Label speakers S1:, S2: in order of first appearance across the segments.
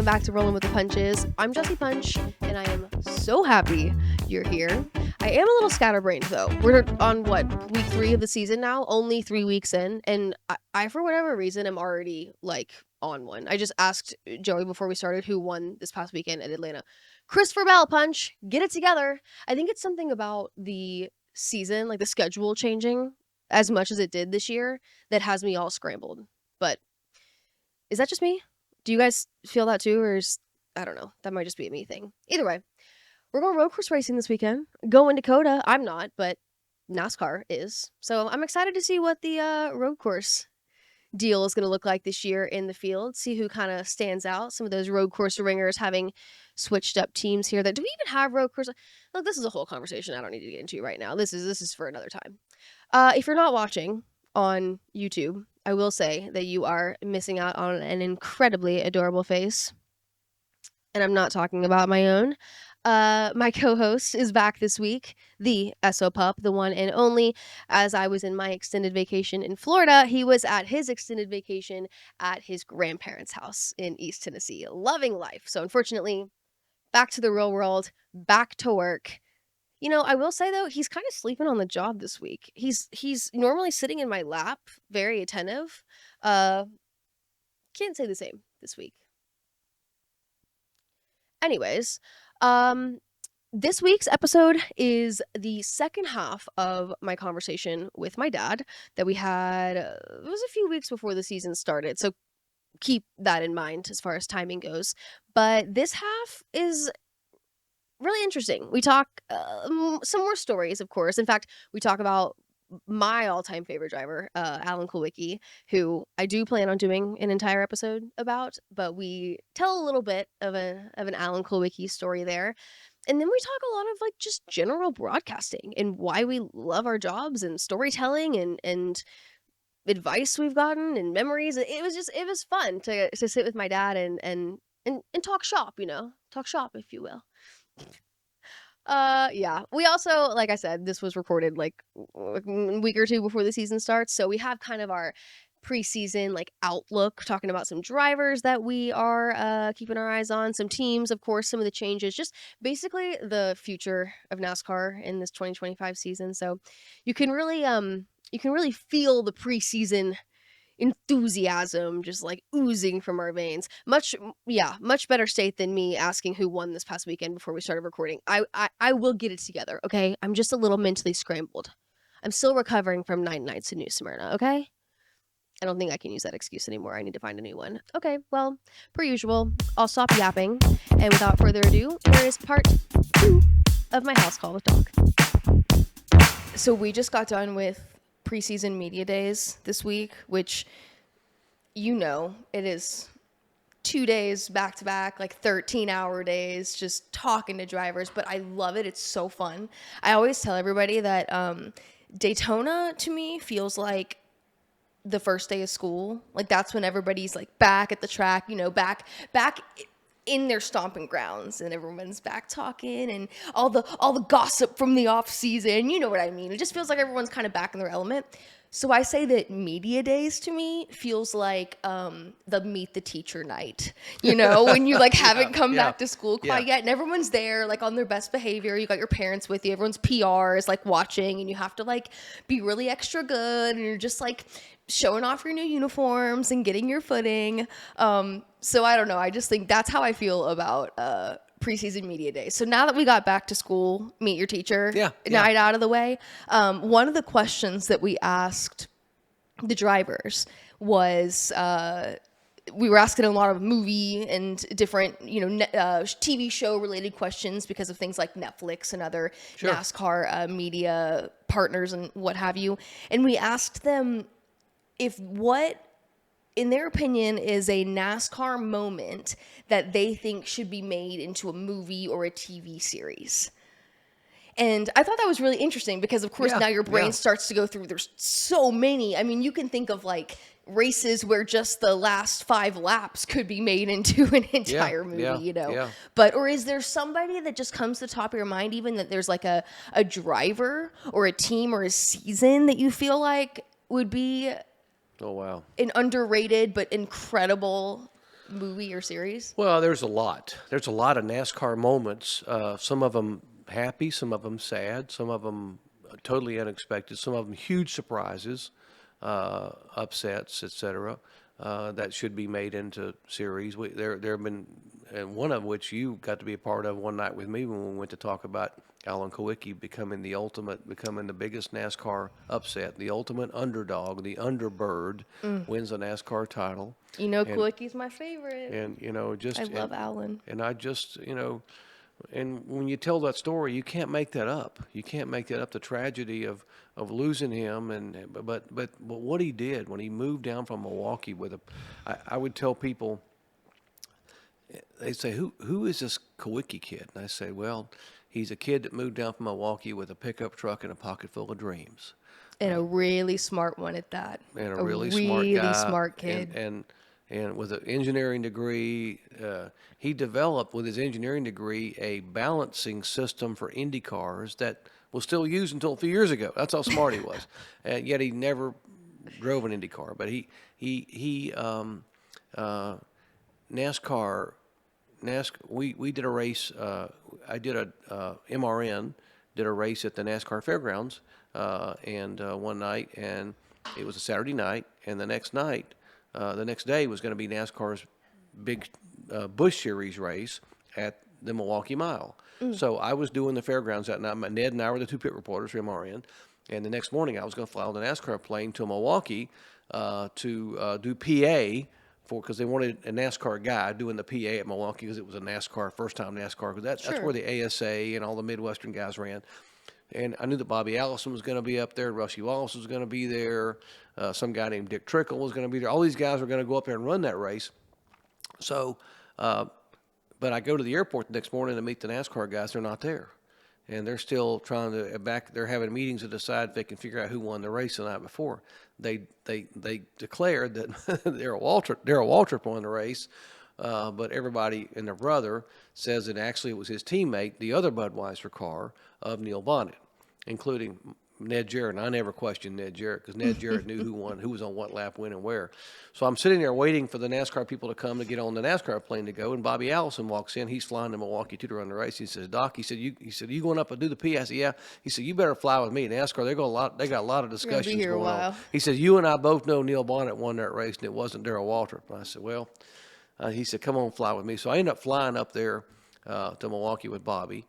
S1: welcome back to Rolling with the Punches. I'm Jessie Punch, and I am so happy you're here. I am a little scatterbrained, though. We're on, week 3 of the season now? Only 3 weeks in, and I for whatever reason, am already, on one. I just asked Joey before we started who won this past weekend at Atlanta. Christopher Bell, Punch, get it together. I think it's something about the season, the schedule changing as much as it did this year, that has me all scrambled. But is that just me? Do you guys feel that too? Or I don't know. That might just be a me thing. Either way, we're going road course racing this weekend. Going Dakota. I'm not, but NASCAR is. So I'm excited to see what the road course deal is going to look like this year in the field. See who kind of stands out. Some of those road course ringers having switched up teams here. Do we even have road course? Look, this is a whole conversation I don't need to get into right now. This is for another time. If you're not watching on YouTube, I will say that you are missing out on an incredibly adorable face. And I'm not talking about my own. My co-host is back this week, the SO Pup, the one and only. As I was in my extended vacation in Florida, he was at his extended vacation at his grandparents' house in East Tennessee, loving life. So unfortunately, back to the real world, back to work. You know, I will say, though, he's kind of sleeping on the job this week. He's normally sitting in my lap, very attentive. Can't say the same this week. Anyways, this week's episode is the second half of my conversation with my dad that we had, it was a few weeks before the season started, so keep that in mind as far as timing goes. But this half is really interesting. We talk some more stories, of course. In fact, we talk about my all-time favorite driver, Alan Kulwicki, who I do plan on doing an entire episode about, but we tell a little bit of an Alan Kulwicki story there. And then we talk a lot of just general broadcasting and why we love our jobs and storytelling and advice we've gotten and memories. It was fun to sit with my dad and talk shop, talk shop, if you will. Yeah. We also, like I said, this was recorded a week or two before the season starts, so we have kind of our preseason outlook, talking about some drivers that we are keeping our eyes on, some teams, of course, some of the changes, just basically the future of NASCAR in this 2025 season. So you can really feel the preseason enthusiasm just oozing from our veins. Much better state than me asking who won this past weekend before we started recording. I will get it together, okay? I'm just a little mentally scrambled. I'm still recovering from 9 nights in New Smyrna, okay? I don't think I can use that excuse anymore. I need to find a new one. Okay, well, per usual, I'll stop yapping, and without further ado, here is part 2 of my house call with Doc. So we just got done with preseason media days this week, which it is 2 days back to back, 13-hour days, just talking to drivers. But I love it. It's so fun. I always tell everybody that Daytona to me feels like the first day of school. That's when everybody's back at the track, back in their stomping grounds, and everyone's back talking, and all the gossip from the off season. You know what I mean? It just feels like everyone's kind of back in their element. So I say that media days to me feels like the meet the teacher night, when you haven't come back to school quite yet, and everyone's there on their best behavior. You got your parents with you, everyone's PR is watching, and you have to be really extra good, and you're just showing off your new uniforms and getting your footing. So I don't know. I just think that's how I feel about preseason media day. So now that we got back to school, meet your teacher night out of the way, one of the questions that we asked the drivers was, we were asking a lot of movie and different, TV show related questions because of things like Netflix and other NASCAR media partners and what have you. And we asked them what, in their opinion, is a NASCAR moment that they think should be made into a movie or a TV series. And I thought that was really interesting because, of course, now your brain starts to go through. There's so many. I mean, you can think of races where just the last 5 laps could be made into an entire movie, But, or is there somebody that just comes to the top of your mind, even that there's a driver or a team or a season that you feel like would be
S2: Oh, wow.
S1: an underrated but incredible movie or series?
S2: Well, there's a lot. There's a lot of NASCAR moments. Some of them happy, some of them sad, some of them totally unexpected, some of them huge surprises, upsets, etc. That should be made into series. There have been, and one of which you got to be a part of one night with me when we went to talk about Alan Kawicki becoming the biggest NASCAR upset, the ultimate underdog, the underbird, wins a NASCAR title.
S1: You know,
S2: And
S1: Quicky's my favorite.
S2: and just
S1: I love Alan.
S2: and I just and when you tell that story, you can't make that up. You can't make that up. The tragedy of losing him, but what he did when he moved down from Milwaukee with I would tell people, they say, who is this Kawicki kid? And I say, well, he's a kid that moved down from Milwaukee with a pickup truck and a pocket full of dreams.
S1: And a really smart one at that.
S2: And a really smart guy.
S1: Smart kid.
S2: And with an engineering degree, he developed with his engineering degree a balancing system for Indy cars that was still used until a few years ago. That's how smart he was. And yet he never drove an Indy car. But NASCAR, we did a race. I did a MRN, did a race at the NASCAR fairgrounds, and one night, and it was a Saturday night, and the next day was going to be NASCAR's big Busch Series race at the Milwaukee Mile. So I was doing the fairgrounds that night. Ned and I were the two pit reporters for MRN, and the next morning I was going to fly on the NASCAR plane to Milwaukee to do PA because they wanted a NASCAR guy doing the PA at Milwaukee because it was a NASCAR, first time NASCAR, because that's where the ASA and all the Midwestern guys ran. And I knew that Bobby Allison was going to be up there, Rusty Wallace was going to be there, some guy named Dick Trickle was going to be there. All these guys were going to go up there and run that race. So, but I go to the airport the next morning to meet the NASCAR guys. They're not there. And they're still trying to they're having meetings to decide if they can figure out who won the race the night before. They declared that Darrell Waltrip won the race, but everybody and their brother says that actually it was his teammate, the other Budweiser car of Neil Bonnet, including Ned Jarrett. And I never questioned Ned Jarrett because Ned Jarrett knew who won, who was on what lap, when, and where. So I'm sitting there waiting for the NASCAR people to come to get on the NASCAR plane to go. And Bobby Allison walks in. He's flying to Milwaukee to run the race. He says, "Doc," he said, "You going up and do the P?" I said, "Yeah." He said, "You better fly with me." NASCAR, they got a lot of discussions going on. He said, "You and I both know Neil Bonnet won that race, and it wasn't Darrell Waltrip." And I said, "Well," he said, "Come on, fly with me." So I ended up flying up there to Milwaukee with Bobby.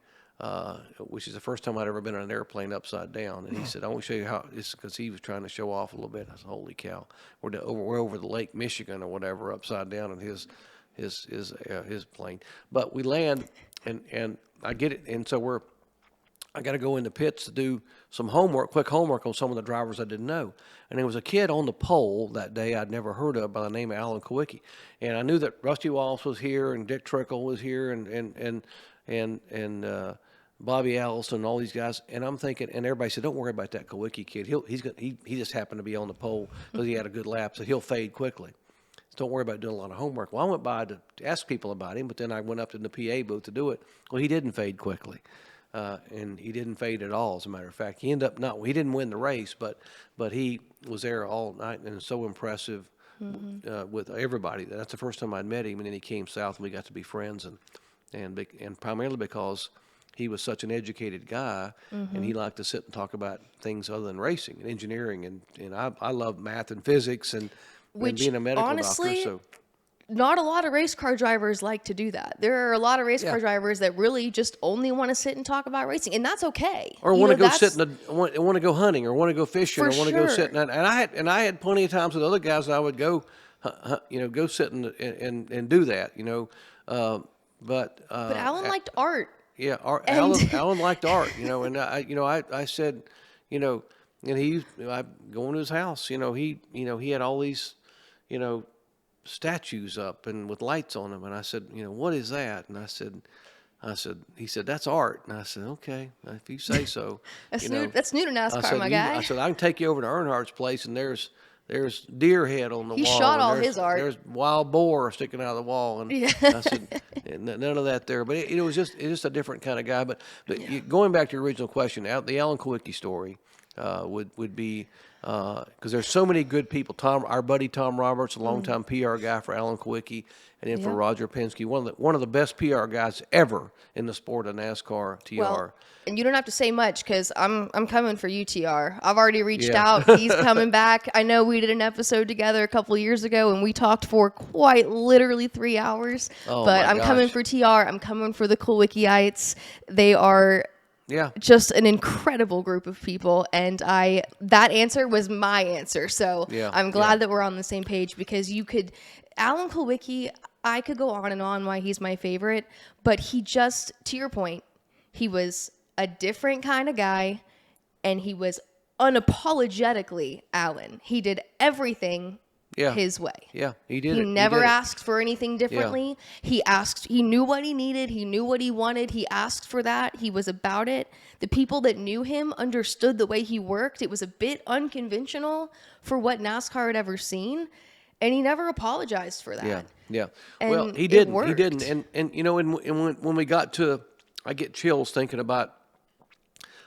S2: Which is the first time I'd ever been on an airplane upside down. And he said, "I want to show you how," it's because he was trying to show off a little bit. I said, "Holy cow, we're over the Lake Michigan or whatever, upside down in his plane." But we land, and I get it, and so I got to go into pits to do some quick homework on some of the drivers I didn't know. And there was a kid on the pole that day I'd never heard of by the name of Alan Kawicki. And I knew that Rusty Wallace was here and Dick Trickle was here and Bobby Allison and all these guys. And I'm thinking, and everybody said, "Don't worry about that Kawicki kid. He just happened to be on the pole because he had a good lap, so he'll fade quickly. So don't worry about doing a lot of homework." Well, I went by to ask people about him, but then I went up to the PA booth to do it. Well, he didn't fade quickly. And he didn't fade at all, as a matter of fact. He didn't win the race, but he was there all night and so impressive with everybody. That's the first time I'd met him, and then he came south and we got to be friends, and primarily because he was such an educated guy, and he liked to sit and talk about things other than racing and engineering, and I love math and physics and being a medical
S1: honestly,
S2: doctor. So
S1: not a lot of race car drivers like to do that. There are a lot of race car drivers that really just only want to sit and talk about racing, and that's okay.
S2: Or want to go sit want to go hunting, or want to go fishing, or want to go sit. And I had plenty of times with other guys that I would go, go sit and do that, But
S1: Alan liked art.
S2: Yeah, Alan liked art, and I said, and I go into his house, he had all these, statues up and with lights on them, and I said, "What is that?" And he said, "That's art." And I said, "Okay, if you say so."
S1: That's new to NASCAR, my guy.
S2: I said, "I can take you over to Earnhart's place, and there's deer head on the wall.
S1: He shot all his art.
S2: There's wild boar sticking out of the wall." And I said, "None of that there." But it was just a different kind of guy. But going back to your original question, the Alan Kawicki story would be because there's so many good people. Our buddy Tom Roberts, a longtime PR guy for Alan Kowicki, and then for
S1: Yeah.
S2: Roger Penske, one of the best PR guys ever in the sport of NASCAR, TR.
S3: Well, and you don't have to say much because I'm coming for you, TR. I've already reached
S2: Yeah.
S3: out. He's coming back. I know we did an episode together a couple of years ago, and we talked for quite literally 3 hours.
S2: Oh,
S3: but
S2: my
S3: I'm coming
S2: gosh.
S3: for TR. I'm coming for the Kowickiites. They are
S2: Yeah.
S3: just an incredible group of people, and that answer was my answer. So
S2: Yeah,
S3: I'm glad that we're on the same page, because Alan Kulwicki, I could go on and on why he's my favorite, but he just, to your point, he was a different kind of guy, and he was unapologetically Alan. He did everything
S2: Yeah.
S3: his way.
S2: Yeah, he did
S3: He
S2: it.
S3: never
S2: did it.
S3: asked for anything differently. He knew what he needed. He knew what he wanted. He asked for that. He was about it. The people that knew him understood the way he worked. It was a bit unconventional for what NASCAR had ever seen. And he never apologized for that.
S2: Yeah, yeah.
S3: And
S2: Well, he
S3: it
S2: didn't. He
S3: worked.
S2: didn't. And you know, when we got to, I get chills thinking about.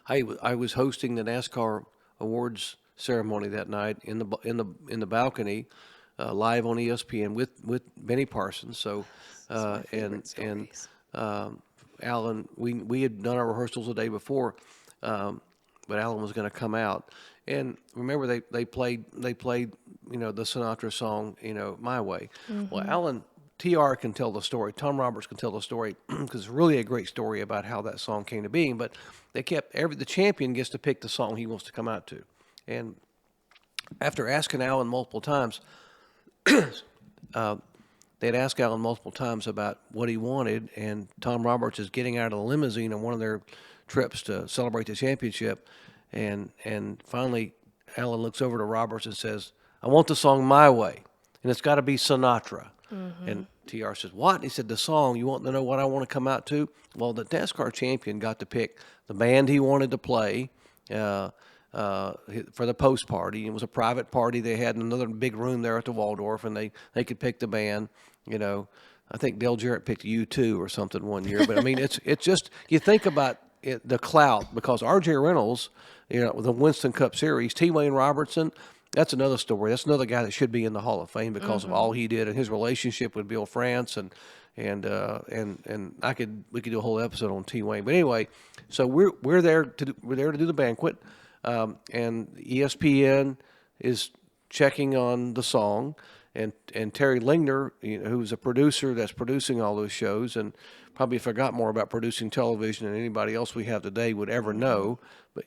S2: I was hosting the NASCAR awards ceremony that night in the balcony, live on ESPN with Benny Parsons. So, and Alan, we had done our rehearsals the day before, but Alan was going to come out. And remember, they played the Sinatra song, My Way. Well, Alan, TR can tell the story. Tom Roberts can tell the story because it's really a great story about how that song came to being. But they kept the champion gets to pick the song he wants to come out to. And after asking Alan multiple times, they'd asked Alan multiple times about what he wanted, and Tom Roberts is getting out of the limousine on one of their trips to celebrate the championship, and finally Alan looks over to Roberts and says, "I want the song My Way, and it's got to be Sinatra." And TR says, "What?" He said, "The song. You want to know what I want to come out to?" Well, the NASCAR champion got to pick the band he wanted to play for the post party. It was a private party they had in another big room there at the Waldorf, and they could pick the band. I think Dale Jarrett picked U2 or something one year. But I mean, it's just, you think about it, the clout, because R.J. Reynolds, with the Winston Cup Series, T. Wayne Robertson. That's another story. That's another guy that should be in the Hall of Fame because of all he did and his relationship with Bill France, and we could do a whole episode on T. Wayne. But anyway, so we're there to do the banquet, and ESPN is checking on the song, and Terry Lingner, who's a producer that's producing all those shows, and probably forgot more about producing television than anybody else we have today would ever know.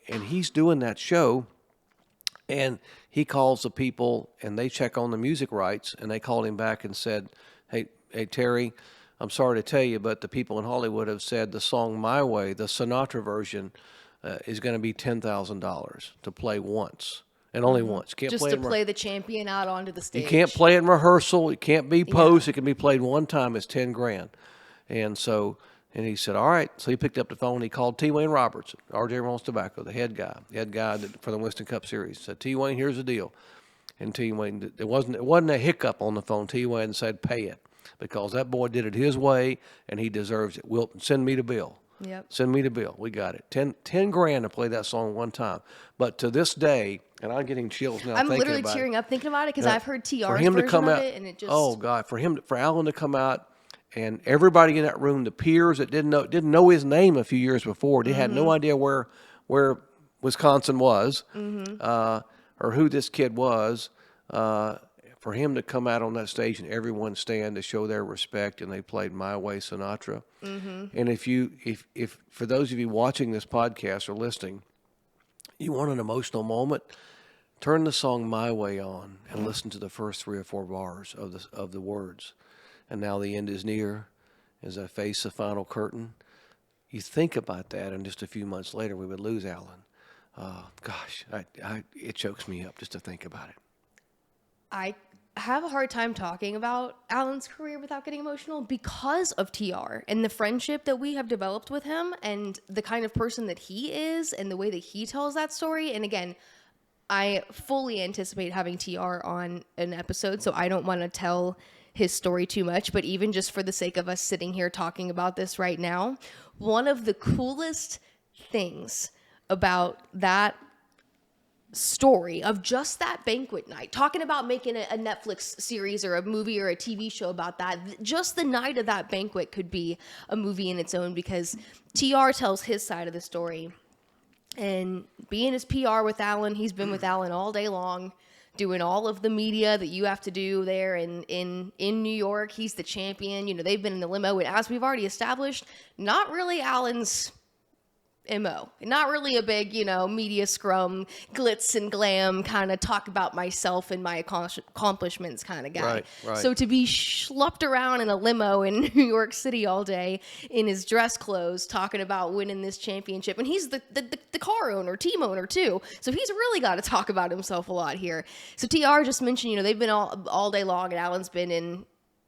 S2: And he's doing that show. And he calls the people, and they check on the music rights, and they called him back and said, hey, Terry, I'm sorry to tell you, but the people in Hollywood have said the song My Way, the Sinatra version, is going to be $10,000 to play once, and only once. Can't
S3: Just
S2: play
S3: to
S2: it
S3: play the champion out onto the stage.
S2: You can't play it in rehearsal. It can't be post. It can be played one time. It's $10,000. And he said, all right. So he picked up the phone. He called T. Wayne Roberts, R.J. Reynolds Tobacco, the head guy for the Winston Cup Series. Said, T. Wayne, here's the deal. And T. Wayne, it wasn't a hiccup on the phone. T. Wayne said, pay it, because that boy did it his way, and he deserves it. Wilton, send me the bill.
S3: Yep.
S2: Send me the bill. We got it. $10,000 to play that song one time. But to this day, and I'm getting chills now
S3: I'm
S2: thinking
S3: literally
S2: about
S3: tearing
S2: it.
S3: up thinking about it because I've heard TR's
S2: For him to
S3: version
S2: come
S3: of
S2: out,
S3: it, and it just...
S2: oh God, for Alan to come out, and everybody in that room, the peers that didn't know his name a few years before, they had no idea where Wisconsin was, or who this kid was. For him to come out on that stage and everyone stand to show their respect, and they played My Way, Sinatra. And if for those of you watching this podcast or listening, you want an emotional moment, turn the song My Way on and listen to the first 3 or 4 bars of the words. And now the end is near as I face the final curtain. You think about that, and just a few months later we would lose Alan. Gosh, it chokes me up just to think about it.
S3: I have a hard time talking about Alan's career without getting emotional because of TR and the friendship that we have developed with him, and the kind of person that he is, and the way that he tells that story. And again, I fully anticipate having TR on an episode, so I don't want to tell his story too much, but even just for the sake of us sitting here talking about this right now, one of the coolest things about that story of just that banquet night, talking about making a Netflix series or a movie or a TV show about that. Just the night of that banquet could be a movie in its own, because TR tells his side of the story. And being his PR with Alan, he's been with Alan all day long, doing all of the media that you have to do there in New York. He's the champion. You know, they've been in the limo, and as we've already established, not really Alan's MO. Not really a big, you know, media scrum, glitz and glam kind of talk about myself and my accomplishments kind of guy.
S2: Right.
S3: So to be schlepped around in a limo in New York City all day in his dress clothes talking about winning this championship, and he's the car owner, team owner too. So he's really got to talk about himself a lot here. So TR just mentioned, you know, they've been all day long, and Alan's been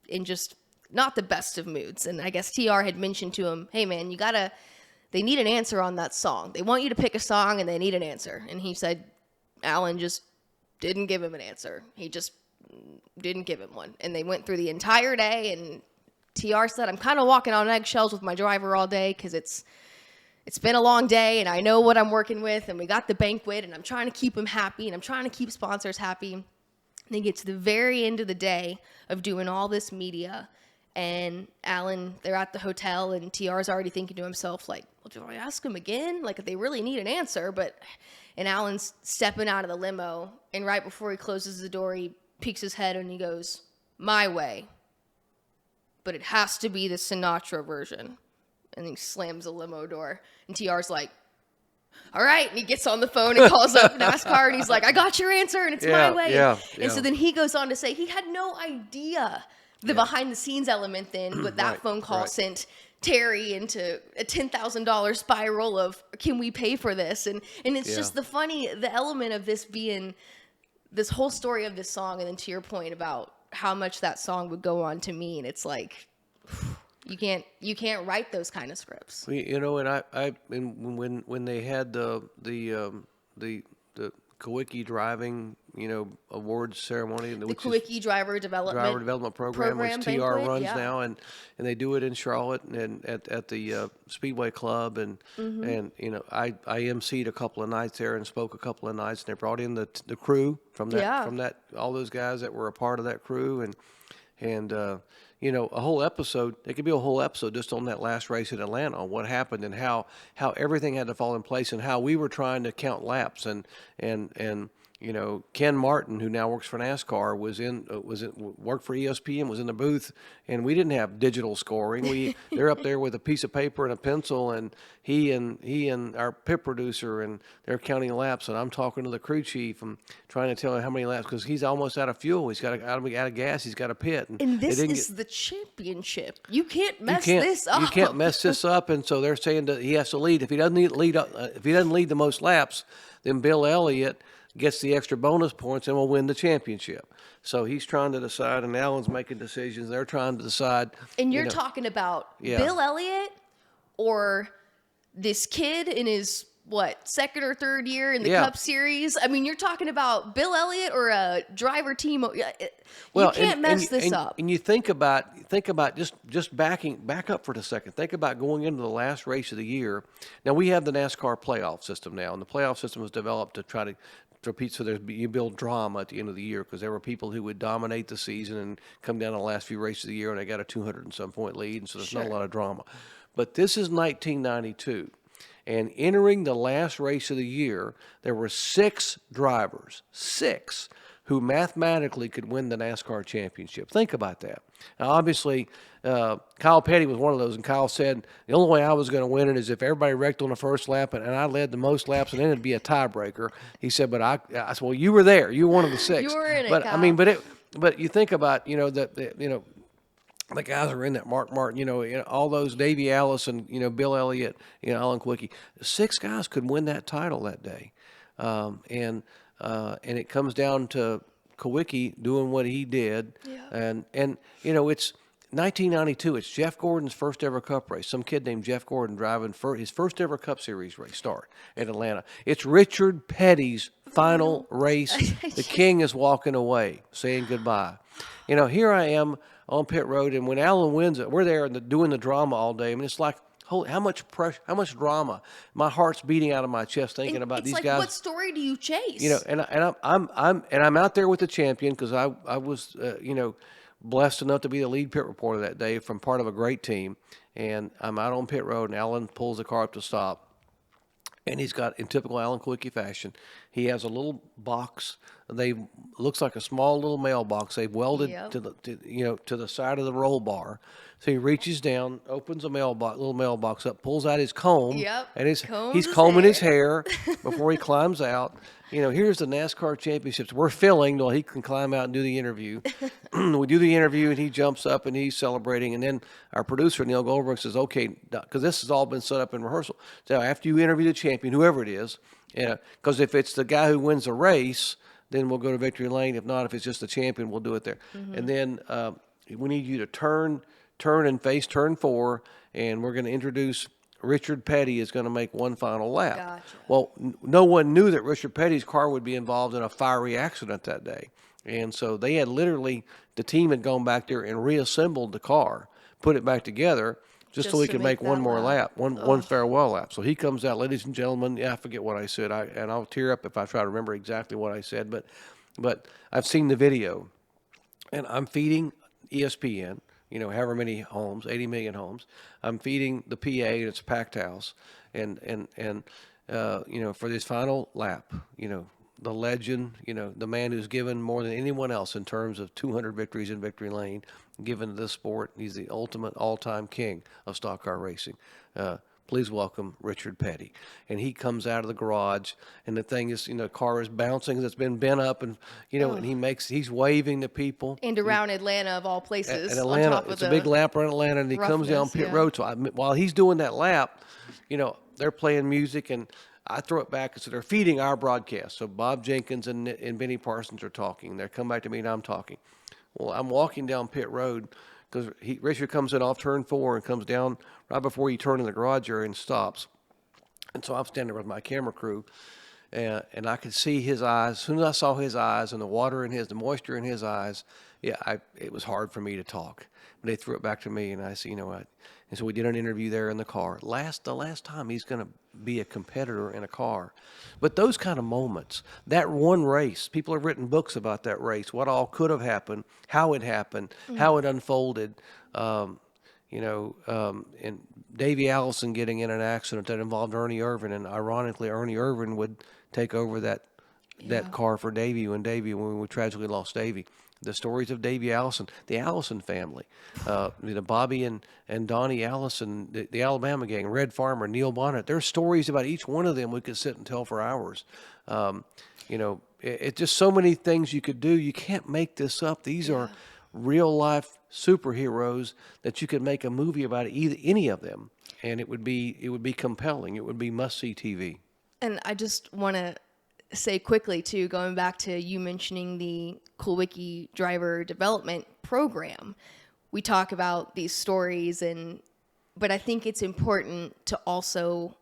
S3: in just not the best of moods. And I guess TR had mentioned to him, hey man, they need an answer on that song. They want you to pick a song and they need an answer. And he said Alan just didn't give him an answer. He just didn't give him one. And they went through the entire day, and TR said, I'm kind of walking on eggshells with my driver all day because it's been a long day and I know what I'm working with, and we got the banquet and I'm trying to keep him happy and I'm trying to keep sponsors happy. And they get to the very end of the day of doing all this media, and Alan, they're at the hotel, and TR's already thinking to himself, like, well, do I ask him again? Like, they really need an answer. And Alan's stepping out of the limo, and right before he closes the door, he peeks his head and he goes, my way. But it has to be the Sinatra version. And he slams the limo door, and TR's like, all right. And he gets on the phone and calls up NASCAR, and he's like, I got your answer, and it's my way. And so then he goes on to say he had no idea the behind the scenes element then, but that phone call sent Terry into a $10,000 spiral of, can we pay for this? And it's just the element of this being this whole story of this song. And then to your point about how much that song would go on to mean, it's like, you can't write those kind of scripts.
S2: You know, and when they had the Kawicki driving, you know, awards ceremony,
S3: The Kawicki Driver Development
S2: Program, which TR
S3: banquet,
S2: runs now, and they do it in Charlotte and at the Speedway Club, and you know, I emceed a couple of nights there and spoke a couple of nights, and they brought in the crew from that all those guys that were a part of that crew, and you know, a whole episode. It could be a whole episode just on that last race in Atlanta, on what happened and how everything had to fall in place, and how we were trying to count laps, and you know, Ken Martin, who now works for NASCAR, worked for ESPN, was in the booth, and we didn't have digital scoring. They're up there with a piece of paper and a pencil, and he and our pit producer, and they're counting laps, and I'm talking to the crew chief and trying to tell him how many laps, because he's almost out of fuel. He's got out of gas. He's got a pit.
S3: And this is the championship. You can't mess this up.
S2: You can't mess this up, and so they're saying that he has to lead. If he doesn't lead the most laps, then Bill Elliott gets the extra bonus points and will win the championship. So he's trying to decide, and Alan's making decisions. They're trying to decide.
S3: And you're talking about Bill Elliott or this kid in his, second or third year in the Cup Series? I mean, you're talking about Bill Elliott or a driver team. You can't mess this up.
S2: And you think about just back up for a second. Think about going into the last race of the year. Now, we have the NASCAR playoff system now, and the playoff system was developed to try to repeat, so you build drama at the end of the year, because there were people who would dominate the season and come down to the last few races of the year, and they got a 200 and some point lead, and so there's not a lot of drama. But this is 1992, and entering the last race of the year, there were 6 drivers, who mathematically could win the NASCAR championship. Think about that. Now, obviously, Kyle Petty was one of those, and Kyle said, the only way I was going to win it is if everybody wrecked on the first lap, and I led the most laps, and then it'd be a tiebreaker. He said, but I said, well, you were there. You were one of the 6.
S3: You were in it,
S2: but
S3: Kyle.
S2: I mean, but you think about, you know, the guys who are in that, Mark Martin, you know, all those, Davey Allison, you know, Bill Elliott, you know, Alan Kawicki. 6 guys could win that title that day. And it comes down to Kawicki doing what he did. Yeah. And you know, it's 1992. It's Jeff Gordon's first ever Cup race. Some kid named Jeff Gordon driving his first ever Cup Series race start at Atlanta. It's Richard Petty's final race. The king is walking away, saying goodbye. You know, here I am on pit road, and when Alan wins it, we're there and doing the drama all day. I mean, it's like, holy, how much pressure, how much drama. My heart's beating out of my chest thinking
S3: And
S2: about
S3: it's
S2: these
S3: like,
S2: guys.
S3: what story do you chase?
S2: You know, and I'm out there with the champion because I was blessed enough to be the lead pit reporter that day from part of a great team, and I'm out on pit road and Alan pulls the car up to stop. And he's got, in typical Alan Kulwicki fashion, he has a little box. They looks like a small little mailbox. They've welded
S3: Yep.
S2: to the side of the roll bar. So he reaches down, opens a little mailbox up, pulls out his comb,
S3: Yep.
S2: and
S3: Combs
S2: he's
S3: his
S2: combing his hair before he climbs out. Here's the NASCAR championships. We're filling while he can climb out and do the interview. We do the interview, and he jumps up and he's celebrating. And then our producer, Neil Goldberg, says, okay, because this has all been set up in rehearsal. So after you interview the champion, whoever it is, because if it's the guy who wins the race, then we'll go to victory lane. If not, if it's just the champion, we'll do it there. And then we need you to turn and face turn 4, and we're going to introduce Richard Petty is going to make one final lap.
S3: Gotcha.
S2: Well, no one knew that Richard Petty's car would be involved in a fiery accident that day. And so they had literally, the team had gone back there and reassembled the car, put it back together, just so
S3: Just
S2: he
S3: to
S2: could
S3: make
S2: make one
S3: that
S2: more
S3: lap.
S2: lap, one farewell lap. So he comes out, ladies and gentlemen. Yeah, I forget what I said, and I'll tear up if I try to remember exactly what I said. But I've seen the video, and I'm feeding ESPN. However many homes, 80 million homes. I'm feeding the PA, and it's a packed house, and for this final lap, the legend, the man who's given more than anyone else in terms of 200 victories in victory lane, given to this sport. He's the ultimate all-time king of stock car racing. Please welcome Richard Petty. And he comes out of the garage, and the thing is, car is bouncing. It's been bent up, and and he's waving to people.
S3: And around Atlanta, of all places.
S2: At Atlanta,
S3: on top of
S2: it's a big lap around Atlanta, and he comes down
S3: roughness,
S2: pit
S3: yeah.
S2: road. So while he's doing that lap, they're playing music, and I throw it back, and so they're feeding our broadcast. So Bob Jenkins and Benny Parsons are talking. They come back to me, and I'm talking. Well, I'm walking down pit road because Richard comes in off turn 4 and comes down right before you turn in the garage area and stops. And so I'm standing there with my camera crew, and I could see his eyes. As soon as I saw his eyes and the moisture in his eyes, it was hard for me to talk. But they threw it back to me, and I said, and so we did an interview there in the car. The last time he's going to be a competitor in a car. But those kind of moments, that one race, people have written books about that race, what all could have happened, how it happened, how it unfolded. And Davey Allison getting in an accident that involved Ernie Irvan, and ironically, Ernie Irvan would take over that car for Davey when we tragically lost Davey. The stories of Davey Allison, the Allison family, Bobby and Donnie Allison, the Alabama gang, Red Farmer, Neil Bonnet. There's stories about each one of them we could sit and tell for hours. It's just so many things you could do. You can't make this up. These are real life superheroes that you could make a movie about any of them, and it would be compelling. It would be must-see TV.
S3: And I just want to say quickly, too, going back to you mentioning the Kulwicki driver development program, we talk about these stories, but I think it's important to also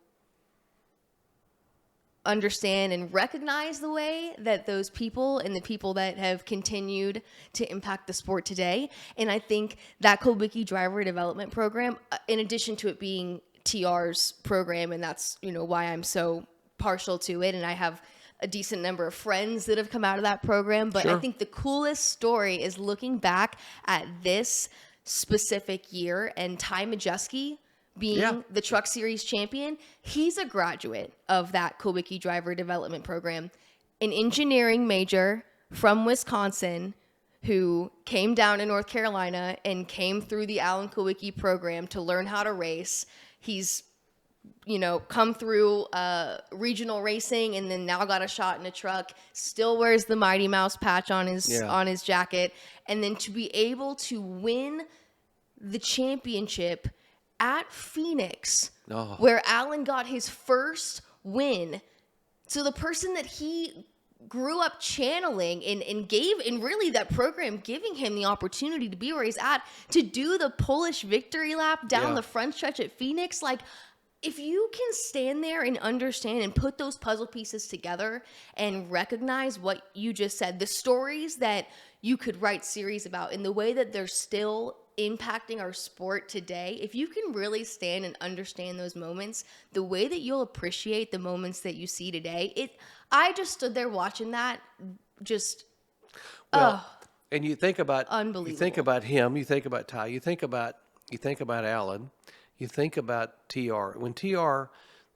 S3: understand and recognize the way that those people and the people that have continued to impact the sport today. And I think that Kulwicki driver development program, in addition to it being TR's program, and that's why I'm so partial to it, and I have a decent number of friends that have come out of that program. But
S2: Sure.
S3: I think the coolest story is looking back at this specific year and Ty Majeski being the Truck Series champion. He's a graduate of that Kulwicki driver development program, an engineering major from Wisconsin who came down to North Carolina and came through the Alan Kulwicki program to learn how to race. He's come through regional racing, and then now got a shot in a truck. Still wears the Mighty Mouse patch on his jacket, and then to be able to win the championship at Phoenix, where Alan got his first win. So the person that he grew up channeling and gave, and really that program giving him the opportunity to be where he's at, to do the Polish victory lap down the front stretch at Phoenix, if you can stand there and understand and put those puzzle pieces together and recognize what you just said, the stories that you could write series about, and the way that they're still impacting our sport today, if you can really stand and understand those moments, the way that you'll appreciate the moments that you see today, I just stood there watching that, just,
S2: Well, and you think about him, you think about Ty, you think about Alan, you think about TR.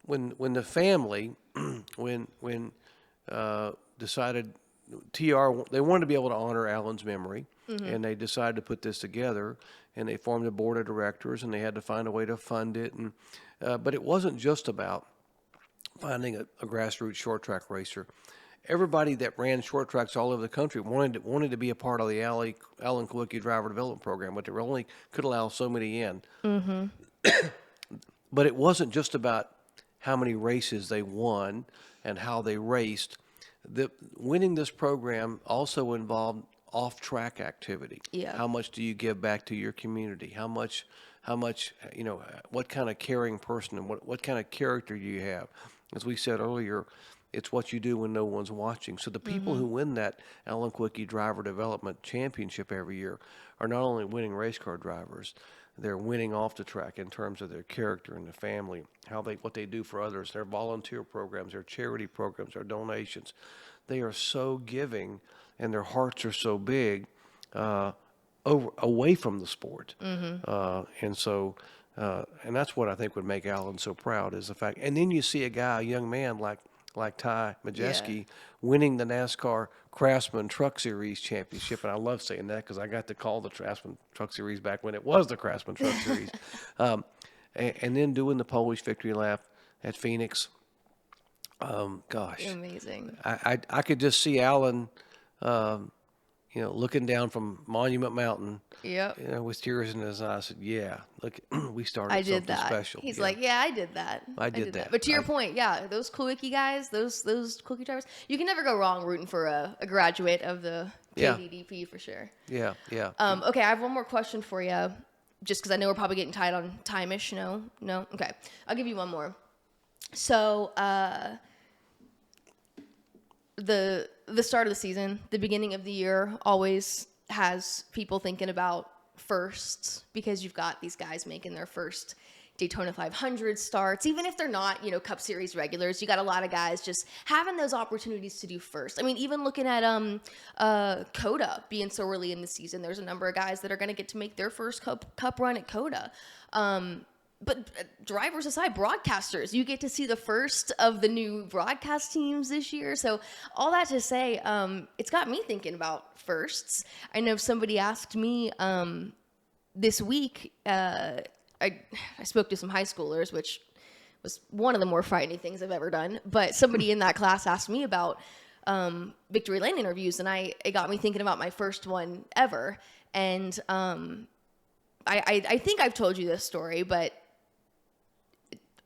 S2: When the family decided they wanted to be able to honor Alan's memory, and they decided to put this together, and they formed a board of directors, and they had to find a way to fund it, and but it wasn't just about finding a grassroots short track racer. Everybody that ran short tracks all over the country wanted to be a part of the Alan Kulwicki Driver Development Program, but they only could allow so many in. But it wasn't just about how many races they won and how they raced. Winning this program also involved off-track activity.
S3: Yeah.
S2: How much do you give back to your community? How much, what kind of caring person and what kind of character do you have? As we said earlier, it's what you do when no one's watching. So the people who win that Alan Kulwicki Driver Development Championship every year are not only winning race car drivers, they're winning off the track in terms of their character and the family, what they do for others, their volunteer programs, their charity programs, their donations. They are so giving, and their hearts are so big away from the sport. And that's what I think would make Alan so proud is the fact. And then you see a young man like Ty Majeski winning the NASCAR Craftsman Truck Series Championship. And I love saying that because I got to call the Craftsman Truck Series back when it was the Craftsman Truck Series. And then doing the Polish victory lap at Phoenix. Gosh.
S3: Amazing.
S2: I could just see Alan, looking down from Monument Mountain,
S3: Yep.
S2: with tears in his eyes. I said, "Yeah, look, we started
S3: I did
S2: something
S3: that.
S2: special."
S3: He's
S2: Yeah.
S3: like, yeah, I did that.
S2: I did that.
S3: But to your point, yeah, those Kulwicki guys, those Kulwicki drivers, you can never go wrong rooting for a graduate of the
S2: Yeah.
S3: KDDP for sure.
S2: Yeah.
S3: Okay, I have one more question for you, just because I know we're probably getting tight on time-ish. No? Okay, I'll give you one more. So, the start of the season, the beginning of the year, always has people thinking about firsts because you've got these guys making their first Daytona 500 starts, even if they're not, Cup Series regulars. You got a lot of guys just having those opportunities to do first. I mean, even looking at COTA being so early in the season, there's a number of guys that are going to get to make their first cup run at COTA. But drivers aside, broadcasters, you get to see the first of the new broadcast teams this year. So all that to say, it's got me thinking about firsts. I know somebody asked me this week, I spoke to some high schoolers, which was one of the more frightening things I've ever done. But somebody in that class asked me about Victory Lane interviews, and it got me thinking about my first one ever. And I think I've told you this story, but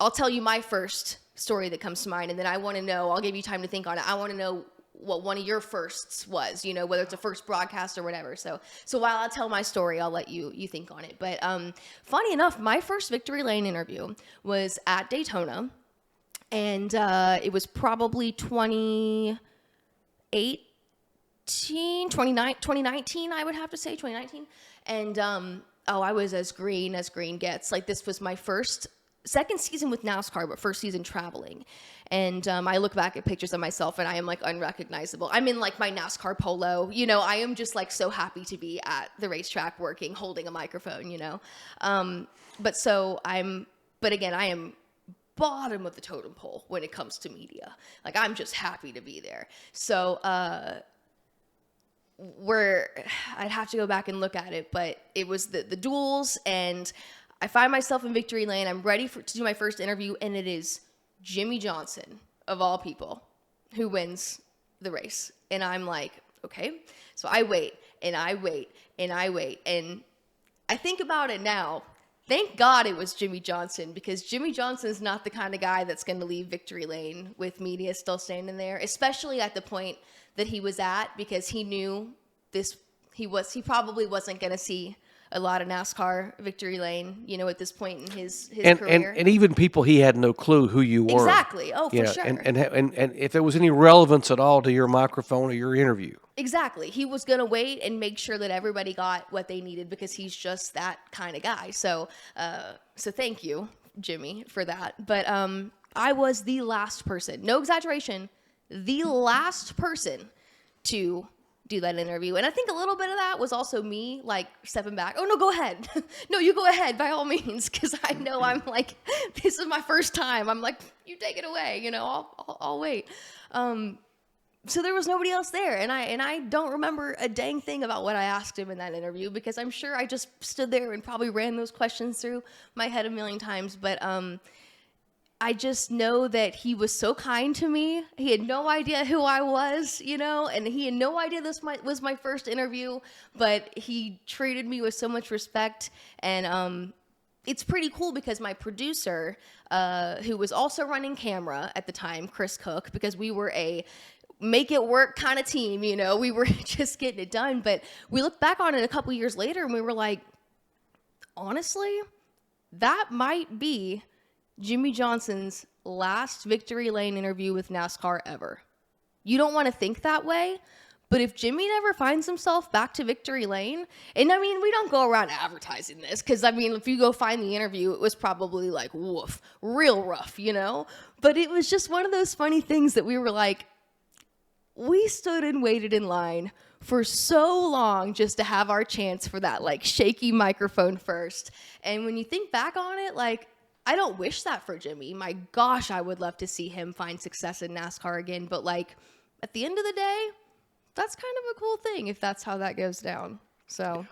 S3: I'll tell you my first story that comes to mind, and then I want to know, I'll give you time to think on it. I want to know what one of your firsts was, whether it's a first broadcast or whatever. So while I tell my story, I'll let you think on it. But funny enough, my first Victory Lane interview was at Daytona, and it was probably 2019, I would have to say, 2019. And I was as green gets. Like, this was my second season with NASCAR, but first season traveling. And I look back at pictures of myself and I am like unrecognizable. I'm in like my NASCAR polo, I am just like so happy to be at the racetrack working, holding a microphone, But again, I am bottom of the totem pole when it comes to media. Like, I'm just happy to be there. So, I'd have to go back and look at it, but it was the duels, and I find myself in Victory Lane. I'm ready to do my first interview, and it is Jimmie Johnson, of all people, who wins the race. And I'm like, okay. So I wait, and I wait, and I wait. And I think about it now. Thank God it was Jimmie Johnson, because Jimmie Johnson's not the kind of guy that's going to leave Victory Lane with media still standing there, especially at the point that he was at, because he knew he probably wasn't going to see a lot of NASCAR Victory Lane, at this point in his career.
S2: And even people he had no clue who you were.
S3: Exactly. Oh, for sure.
S2: And if there was any relevance at all to your microphone or your interview.
S3: Exactly. He was going to wait and make sure that everybody got what they needed because he's just that kind of guy. So thank you, Jimmy, for that. But I was the last person, no exaggeration, the last person to do that interview. And I think a little bit of that was also me like stepping back. Oh no, go ahead. No, you go ahead by all means. Cause I know I'm like, this is my first time. I'm like, you take it away, you know, I'll wait. So there was nobody else there, and I don't remember a dang thing about what I asked him in that interview because I'm sure I just stood there and probably ran those questions through my head a million times. But I just know that he was so kind to me. He had no idea who I was, you know, and he had no idea this was my first interview. But he treated me with so much respect, and it's pretty cool because my producer, who was also running camera at the time, Chris Cook, because we were a make it work kind of team, you know, we were just getting it done. But we looked back on it a couple years later and we were like, honestly, that might be Jimmy Johnson's last Victory Lane interview with NASCAR ever. You don't want to think that way, but if Jimmy never finds himself back to Victory Lane, and I mean, we don't go around advertising this, because I mean, if you go find the interview, it was probably like, woof, real rough, you know? But it was just one of those funny things that we were like, we stood and waited in line for so long just to have our chance for that like shaky microphone first. And when you think back on it, like, I don't wish that for Jimmy. My gosh, I would love to see him find success in NASCAR again. But like, at the end of the day, that's kind of a cool thing if that's how that goes down. So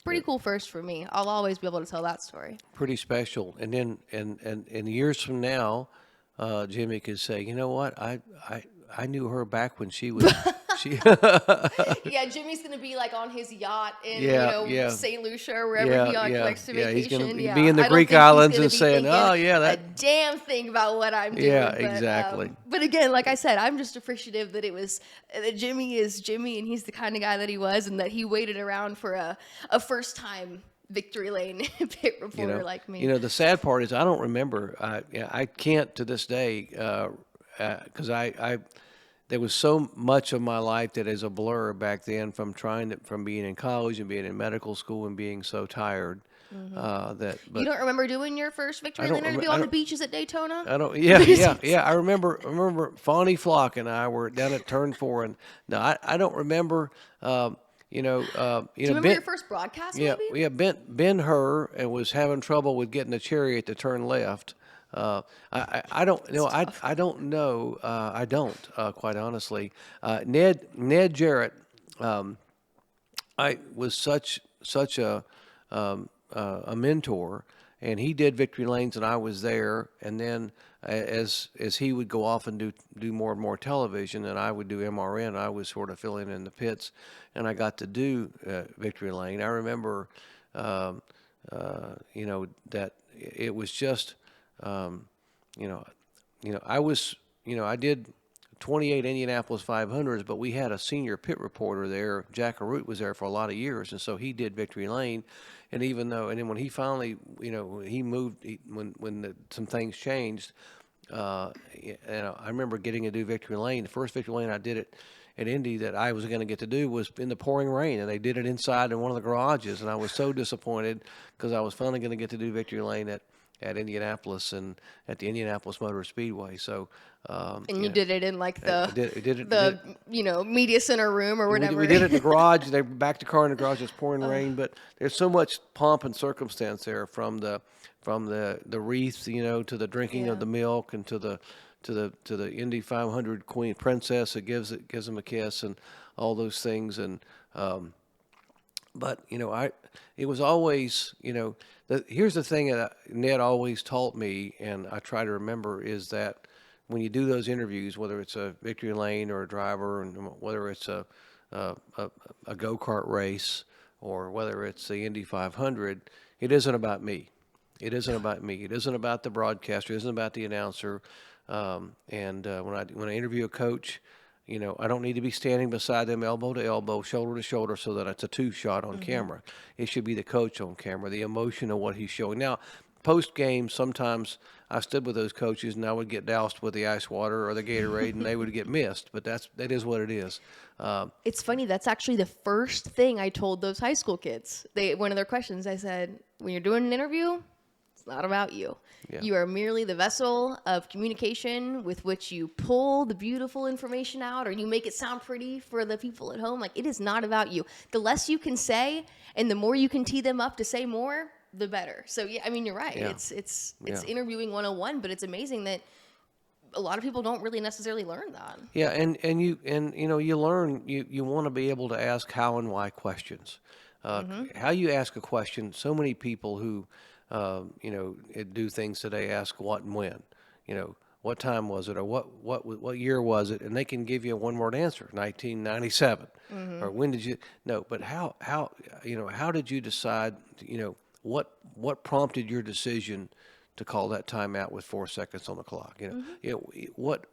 S3: pretty cool first for me. I'll always be able to tell that story.
S2: Pretty special. And then, and years from now, Jimmy could say, you know what, I knew her back when she was, she,
S3: Yeah, Jimmy's gonna be like on his yacht in
S2: Yeah.
S3: St. Lucia or wherever he likes to
S2: He's
S3: vacation.
S2: gonna be in the
S3: I don't
S2: Greek
S3: think he's
S2: islands
S3: gonna
S2: and
S3: be
S2: saying,
S3: thinking
S2: "Oh yeah,
S3: a
S2: that."
S3: damn thing about what I'm doing.
S2: Yeah,
S3: But,
S2: exactly.
S3: But again, like I said, I'm just appreciative that it was that Jimmy is Jimmy and he's the kind of guy that he was, and that he waited around for a first time Victory Lane pit reporter like me.
S2: You know, the sad part is I don't remember. I can't to this day because I there was so much of my life that is a blur back then from from being in college and being in medical school and being so tired that. But
S3: You don't remember doing your first Victory
S2: don't
S3: Lane interview
S2: I
S3: on the
S2: don't-
S3: beaches at Daytona?
S2: I don't. Yeah. I remember Fonnie Flock and I were down at Turn 4, and no, I don't remember. You know,
S3: Do you remember your first broadcast?
S2: Yeah,
S3: Maybe.
S2: Ben Hur and was having trouble with getting the chariot to turn left. I don't know. I don't know. I don't quite honestly. Ned Jarrett. I was such a mentor, and he did Victory Lanes, and I was there. And then as he would go off and do more and more television, and I would do MRN, I was sort of filling in the pits, and I got to do Victory Lane. I remember, you know, that it was just, I was, I did 28 Indianapolis 500s, but we had a senior pit reporter there. Jack Arute was there for a lot of years, and so he did Victory Lane. And even though, and then when he finally, he moved, when some things changed, I remember getting to do Victory Lane. The first Victory Lane I did it at Indy that I was going to get to do was in the pouring rain, and they did it inside in one of the garages, and I was so disappointed because I was finally going to get to do Victory Lane at Indianapolis and at the Indianapolis Motor Speedway. So,
S3: And you did it in like the
S2: did
S3: media center room or whatever.
S2: We did it in the garage. They backed the car in the garage. It's pouring rain, but there's so much pomp and circumstance there from the wreath, to the drinking of the milk, and to the Indy 500 Queen Princess that gives them a kiss and all those things. And but it was always here's the thing that Ned always taught me, and I try to remember, is that when you do those interviews, whether it's a Victory Lane or a driver, and whether it's a go-kart race or whether it's the Indy 500, it isn't about me. It isn't about me. It isn't about the broadcaster. It isn't about the announcer. When I interview a coach, I don't need to be standing beside them elbow to elbow, shoulder to shoulder, so that it's a two shot on camera. It should be the coach on camera, the emotion of what he's showing. Now, post game, sometimes I stood with those coaches and I would get doused with the ice water or the Gatorade, and they would get missed. But that is what it is.
S3: It's funny. That's actually the first thing I told those high school kids. One of their questions, I said, when you're doing an interview, it's not about you.
S2: Yeah.
S3: You are merely the vessel of communication with which you pull the beautiful information out, or you make it sound pretty for the people at home. Like, it is not about you. The less you can say and the more you can tee them up to say more, the better. So yeah, I mean, you're right.
S2: Yeah.
S3: It's
S2: Yeah.
S3: interviewing 101, but it's amazing that a lot of people don't really necessarily learn that.
S2: Yeah, and you learn you want to be able to ask how and why questions. How you ask a question. So many people who do things today ask what and when. What time was it, or what year was it, and they can give you a one-word answer, 1997, or when did you? No, but how did you decide? What prompted your decision to call that timeout with 4 seconds on the clock? What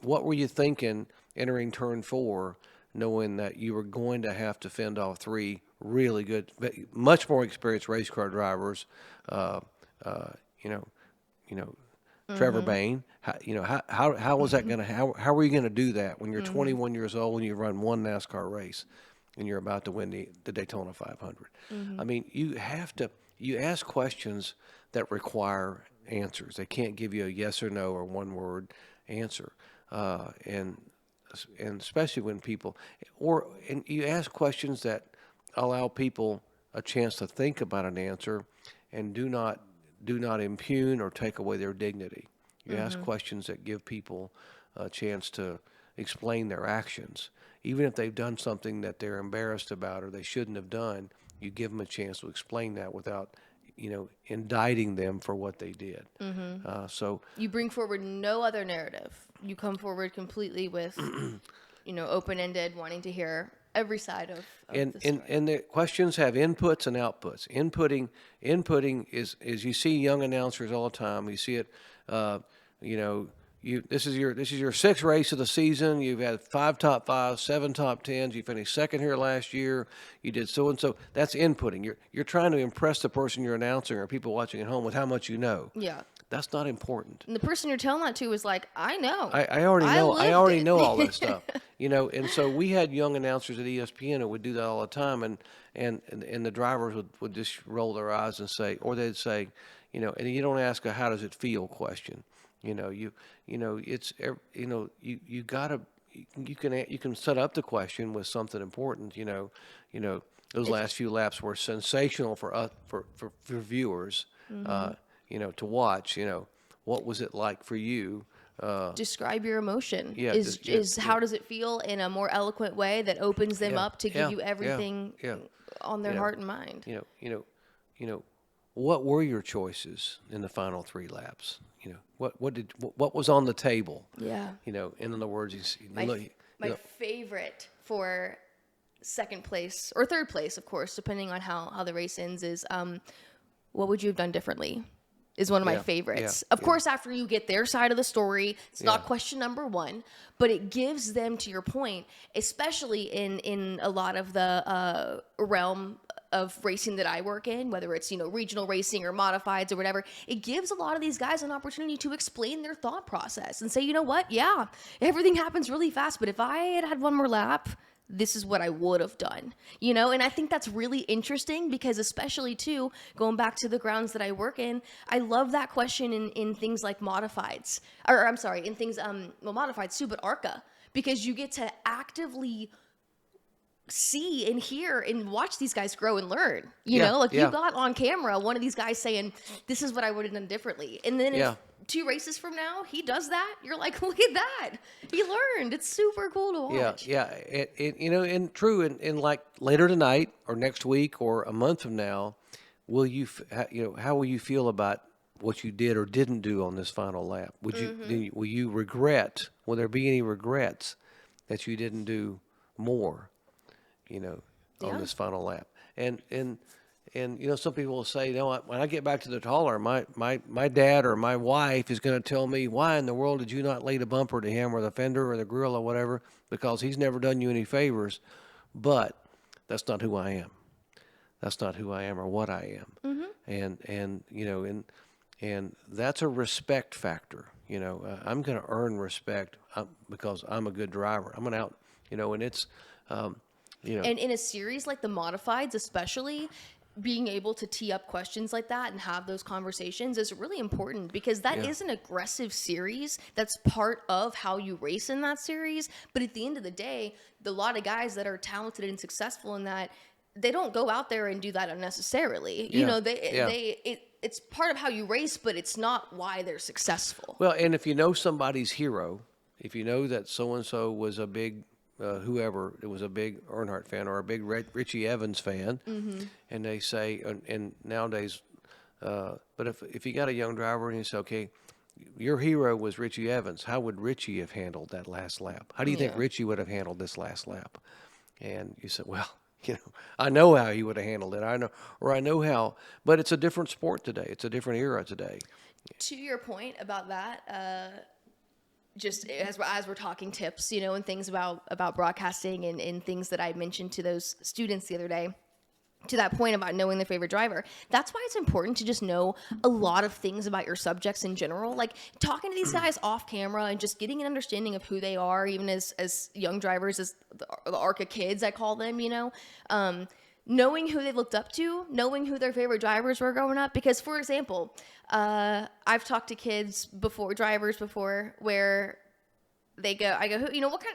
S2: were you thinking entering turn 4, knowing that you were going to have to fend off 3 really good, much more experienced race car drivers? Trevor Bayne. How was that going to? How were you going to do that when you're 21 years old and you run one NASCAR race and you're about to win the Daytona 500? I mean, you ask questions that require answers. They can't give you a yes or no or one word answer, and especially when people and you ask questions that allow people a chance to think about an answer and do not impugn or take away their dignity. You ask questions that give people a chance to explain their actions. Even if they've done something that they're embarrassed about or they shouldn't have done, you give them a chance to explain that without, indicting them for what they did. So
S3: You bring forward no other narrative. You come forward completely with, open-ended, wanting to hear every side of the story.
S2: and the questions have inputs and outputs. Inputting is you see young announcers all the time. You see it, this is your 6th race of the season. You've had 5 top 5s, 7 top 10s. You finished 2nd here last year. You did so and so. That's inputting. You're trying to impress the person you're announcing or people watching at home with how much you know.
S3: Yeah.
S2: That's not important.
S3: And the person you're telling that to is like, I know.
S2: I already know. I
S3: lived
S2: already
S3: it.
S2: know all this stuff. And so we had young announcers at ESPN who would do that all the time, and the drivers would just roll their eyes and say, or they'd say, and you don't ask a how does it feel question. You can set up the question with something important. Those last few laps were sensational for us for viewers. To watch. What was it like for you?
S3: Describe your emotion.
S2: Yeah,
S3: How does it feel in a more eloquent way that opens them up to give you
S2: yeah,
S3: everything
S2: yeah.
S3: on their heart and mind?
S2: What were your choices in the final 3 laps? What was on the table?
S3: Yeah.
S2: In other words,
S3: My favorite for second place or third place, of course, depending on how the race ends, is what would you have done differently? Is one of my favorites. Of course, after you get their side of the story, it's not question number 1, but it gives them, to your point, especially in a lot of the realm of racing that I work in, whether it's, regional racing or modifieds or whatever, it gives a lot of these guys an opportunity to explain their thought process and say, you know what? Yeah, everything happens really fast, but if I had one more lap, this is what I would have done, and I think that's really interesting because, especially too, going back to the grounds that I work in, I love that question in things like modifieds, or I'm sorry, in things, modifieds too, but ARCA, because you get to actively see and hear and watch these guys grow and learn, you got on camera one of these guys saying, this is what I would have done differently. And then if 2 races from now he does that, you're like, look at that, he learned. It's super cool to watch.
S2: And true. And like later tonight or next week or a month from now, how will you feel about what you did or didn't do on this final lap? Will you regret, will there be any regrets that you didn't do more, on this final lap? And some people will say, when I get back to the hauler, my dad or my wife is going to tell me, why in the world did you not lay the bumper to him or the fender or the grill or whatever, because he's never done you any favors. But that's not who I am. That's not who I am or what I am. And and that's a respect factor. I'm going to earn respect because I'm a good driver. I'm going to out, and it's, um, you know,
S3: And in a series like the Modifieds, especially, being able to tee up questions like that and have those conversations is really important, because that
S2: Yeah.
S3: is an aggressive series. That's part of how you race in that series. But at the end of the day, the lot of guys that are talented and successful in that, they don't go out there and do that unnecessarily. You
S2: Yeah.
S3: know,
S2: Yeah.
S3: it's part of how you race, but it's not why they're successful.
S2: Well, and if you know somebody's hero, if you know that so and so was a big whoever, it was a big Earnhardt fan or a big Richie Evans fan, and they say, and nowadays, but if you got a young driver and you say, okay, your hero was Richie Evans, how would Richie have handled that last lap? How do you think
S3: Yeah.
S2: Richie would have handled this last lap? And you said, well, I know how he would have handled it. I know how, but it's a different sport today. It's a different era today.
S3: To your point about that, just as we're talking tips, and things about broadcasting and things that I mentioned to those students the other day, to that point about knowing their favorite driver, that's why it's important to just know a lot of things about your subjects in general. Like talking to these guys off camera and just getting an understanding of who they are, even as young drivers, as the ARCA kids, I call them, knowing who they looked up to, knowing who their favorite drivers were growing up. Because, for example, I've talked to kids before, drivers before, where I go, who'd you look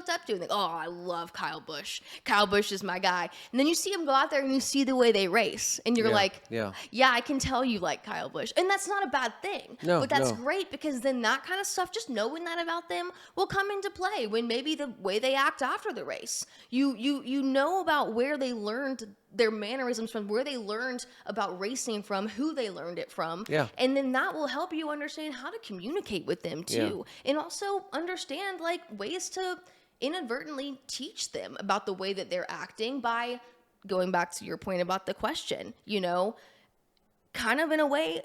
S3: up to? And they go, oh, I love Kyle Busch. Kyle Busch is my guy. And then you see them go out there and you see the way they race. And you're
S2: Yeah,
S3: like,
S2: yeah.
S3: yeah, I can tell you like Kyle Busch. And that's not a bad thing.
S2: No,
S3: but that's
S2: no.
S3: great, because then that kind of stuff, just knowing that about them, will come into play when maybe the way they act after the race. You know about where they learned their mannerisms from, where they learned about racing from, who they learned it from.
S2: Yeah.
S3: And then that will help you understand how to communicate with them too. And also understand like ways to inadvertently teach them about the way that they're acting by going back to your point about the question, kind of in a way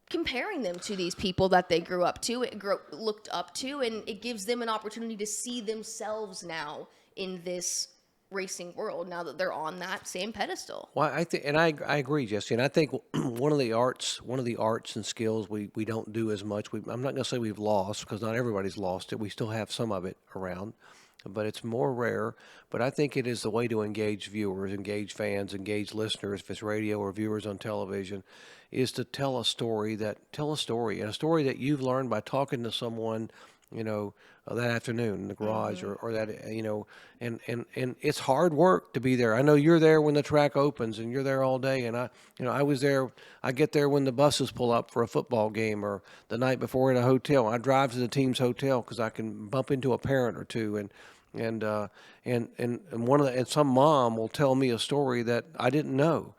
S3: comparing them to these people that they grew up to, looked up to, and it gives them an opportunity to see themselves now in this racing world, now that they're on that same pedestal.
S2: Well, I think, and I agree, Jesse. And I think one of the arts and skills we don't do as much. I'm not going to say we've lost, because not everybody's lost it. We still have some of it around, but it's more rare. But I think it is the way to engage viewers, engage fans, engage listeners, if it's radio or viewers on television, is to tell a story, and a story that you've learned by talking to someone, that afternoon in the garage, or that, and it's hard work to be there. I know you're there when the track opens and you're there all day. And I was there. I get there when the buses pull up for a football game, or the night before at a hotel. I drive to the team's hotel because I can bump into a parent or two. And some mom will tell me a story that I didn't know.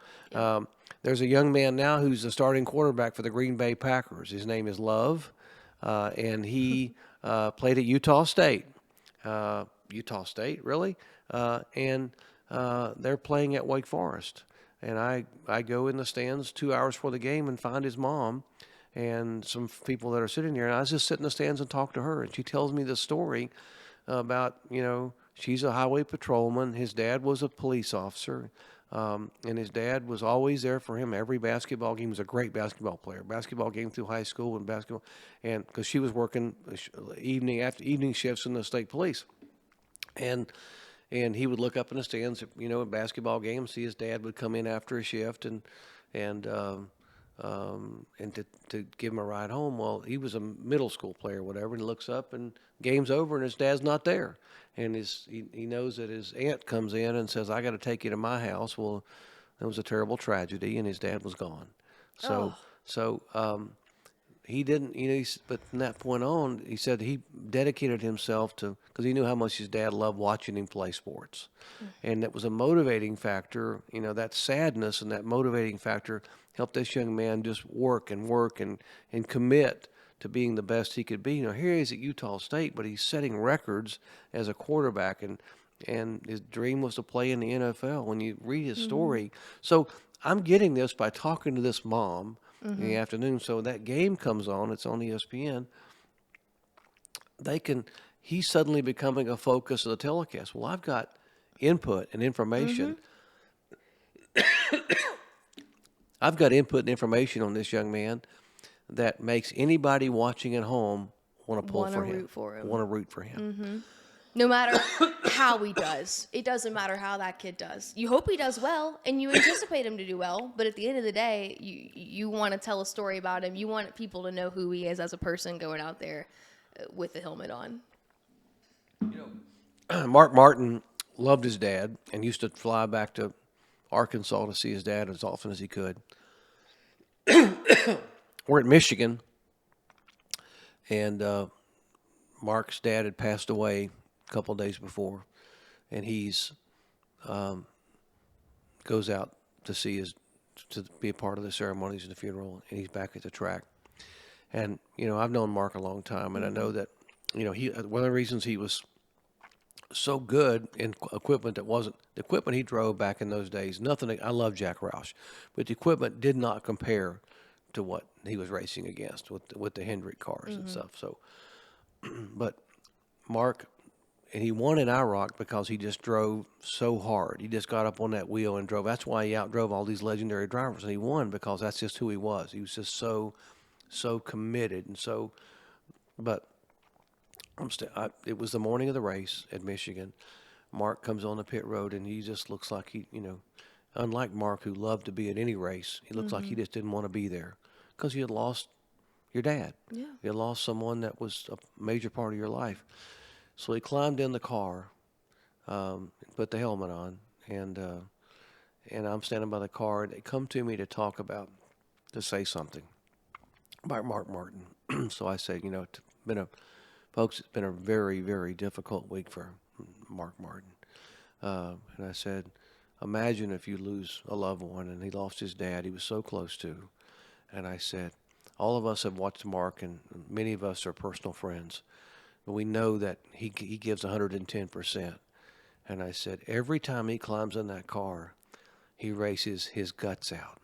S2: There's a young man now who's the starting quarterback for the Green Bay Packers. His name is Love, and he played at Utah State. Utah State, really? And they're playing at Wake Forest. And I go in the stands 2 hours before the game and find his mom and some people that are sitting there. And I just sit in the stands and talk to her. And she tells me the story about, she's a highway patrolman. His dad was a police officer. And his dad was always there for him every basketball game. He was a great basketball player. Basketball game through high school and basketball, and because she was working evening shifts in the state police, and he would look up in the stands, at basketball games, see his dad would come in after a shift and to give him a ride home. Well, he was a middle school player, or whatever, and he looks up and game's over and his dad's not there. And he knows that his aunt comes in and says, I got to take you to my house. Well, it was a terrible tragedy, and his dad was gone. So he didn't, but from that point on, he said he dedicated himself to, because he knew how much his dad loved watching him play sports. And that was a motivating factor, that sadness and that motivating factor helped this young man just work and commit to being the best he could be. Here he is at Utah State, but he's setting records as a quarterback, and his dream was to play in the NFL when you read his story. So I'm getting this by talking to this mom in the afternoon. So that game comes on, it's on ESPN. He's suddenly becoming a focus of the telecast. Well, I've got input and information. I've got input and information on this young man that makes anybody watching at home want to pull
S3: Wanna
S2: for him,
S3: root for him.
S2: want to root for him.
S3: No matter how he does, it doesn't matter how that kid does. You hope he does well, and you anticipate him to do well. But at the end of the day, you want to tell a story about him. You want people to know who he is as a person going out there with the helmet on.
S2: Mark Martin loved his dad and used to fly back to Arkansas to see his dad as often as he could. We're at Michigan, and Mark's dad had passed away a couple of days before, and he's goes out to see his to be a part of the ceremonies and the funeral, and he's back at the track. And I've known Mark a long time, and I know that he one of the reasons he was so good in equipment that wasn't the equipment he drove back in those days. Nothing. I love Jack Roush, but the equipment did not compare to what he was racing against with the Hendrick cars and stuff. So, but Mark, and he won in IROC because he just drove so hard. He just got up on that wheel and drove. That's why he outdrove all these legendary drivers, and he won because that's just who he was. He was just so committed and so. But it was the morning of the race at Michigan. Mark comes on the pit road, and he just looks like he, unlike Mark, who loved to be at any race, he looked like he just didn't want to be there because you had lost your dad.
S3: Yeah.
S2: You had lost someone that was a major part of your life. So he climbed in the car, put the helmet on, and I'm standing by the car, and they come to me to say something about Mark Martin. So I said, folks, it's been a very, very difficult week for Mark Martin. And I said, imagine if you lose a loved one, and he lost his dad he was so close to. And I said, all of us have watched Mark, and many of us are personal friends. But we know that he gives 110%. And I said, every time he climbs in that car, he races his guts out.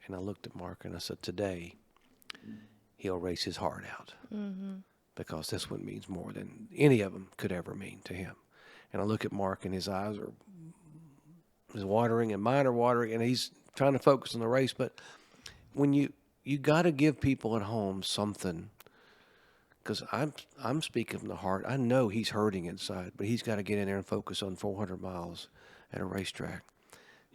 S2: And I looked at Mark, and I said, today, he'll race his heart out. Because this one means more than any of them could ever mean to him. And I look at Mark, and his eyes are watering, and mine are watering, and he's trying to focus on the race. But when you got to give people at home something, because I'm speaking from the heart. I know he's hurting inside, but he's got to get in there and focus on 400 miles at a racetrack.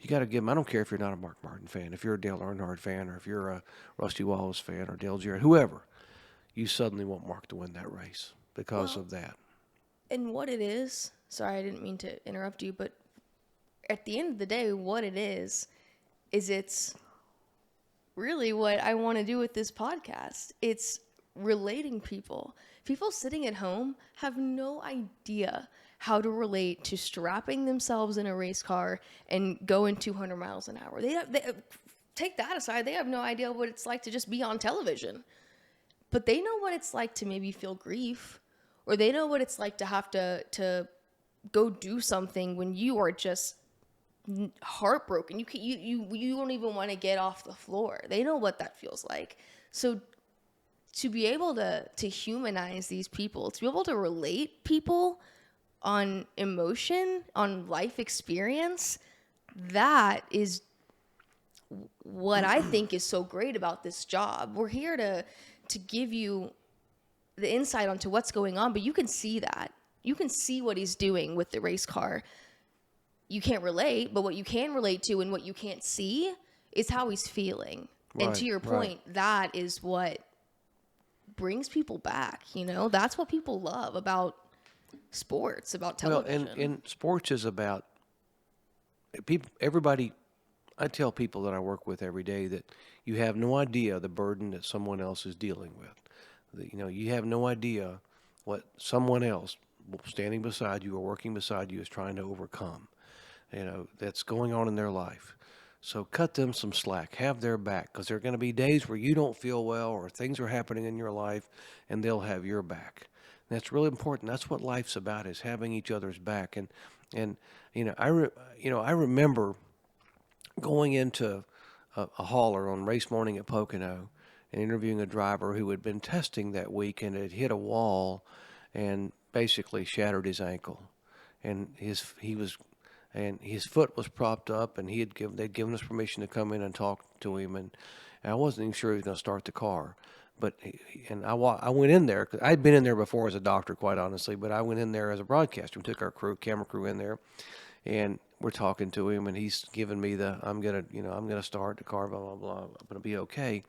S2: You got to give him. I don't care if you're not a Mark Martin fan, if you're a Dale Earnhardt fan, or if you're a Rusty Wallace fan, or Dale Jarrett, whoever. You suddenly want Mark to win that race because of that.
S3: And what it is, sorry, I didn't mean to interrupt you, but at the end of the day, what it is it's really what I want to do with this podcast. It's relating people. People sitting at home have no idea how to relate to strapping themselves in a race car and going 200 miles an hour. They take that aside. They have no idea what it's like to just be on television. But they know what it's like to maybe feel grief, or they know what it's like to have to go do something when you are just heartbroken. You don't even want to get off the floor. They know what that feels like. So to be able to humanize these people, to be able to relate people on emotion, on life experience, that is what I think is so great about this job. We're here to give you the insight onto what's going on, but you can see that. You can see what he's doing with the race car. You can't relate, but what you can relate to and what you can't see is how he's feeling.
S2: Right,
S3: and to your point, that is what brings people back. That's what people love about sports, about television.
S2: Well, and sports is about people. Everybody, I tell people that I work with every day that you have no idea the burden that someone else is dealing with. You have no idea what someone else standing beside you or working beside you is trying to overcome. That's going on in their life. So cut them some slack, have their back, because there are going to be days where you don't feel well or things are happening in your life, and they'll have your back. And that's really important. That's what life's about, is having each other's back. And I remember going into a hauler on race morning at Pocono and interviewing a driver who had been testing that week and had hit a wall and basically shattered his ankle. And he was and his foot was propped up, and they'd given us permission to come in and talk to him, and I wasn't even sure he was going to start the car. But I went in there, 'cause I'd been in there before as a doctor, quite honestly, but I went in there as a broadcaster. We took our camera crew in there, and we're talking to him, and he's giving me I'm gonna start the car, blah blah blah. I'm gonna be okay.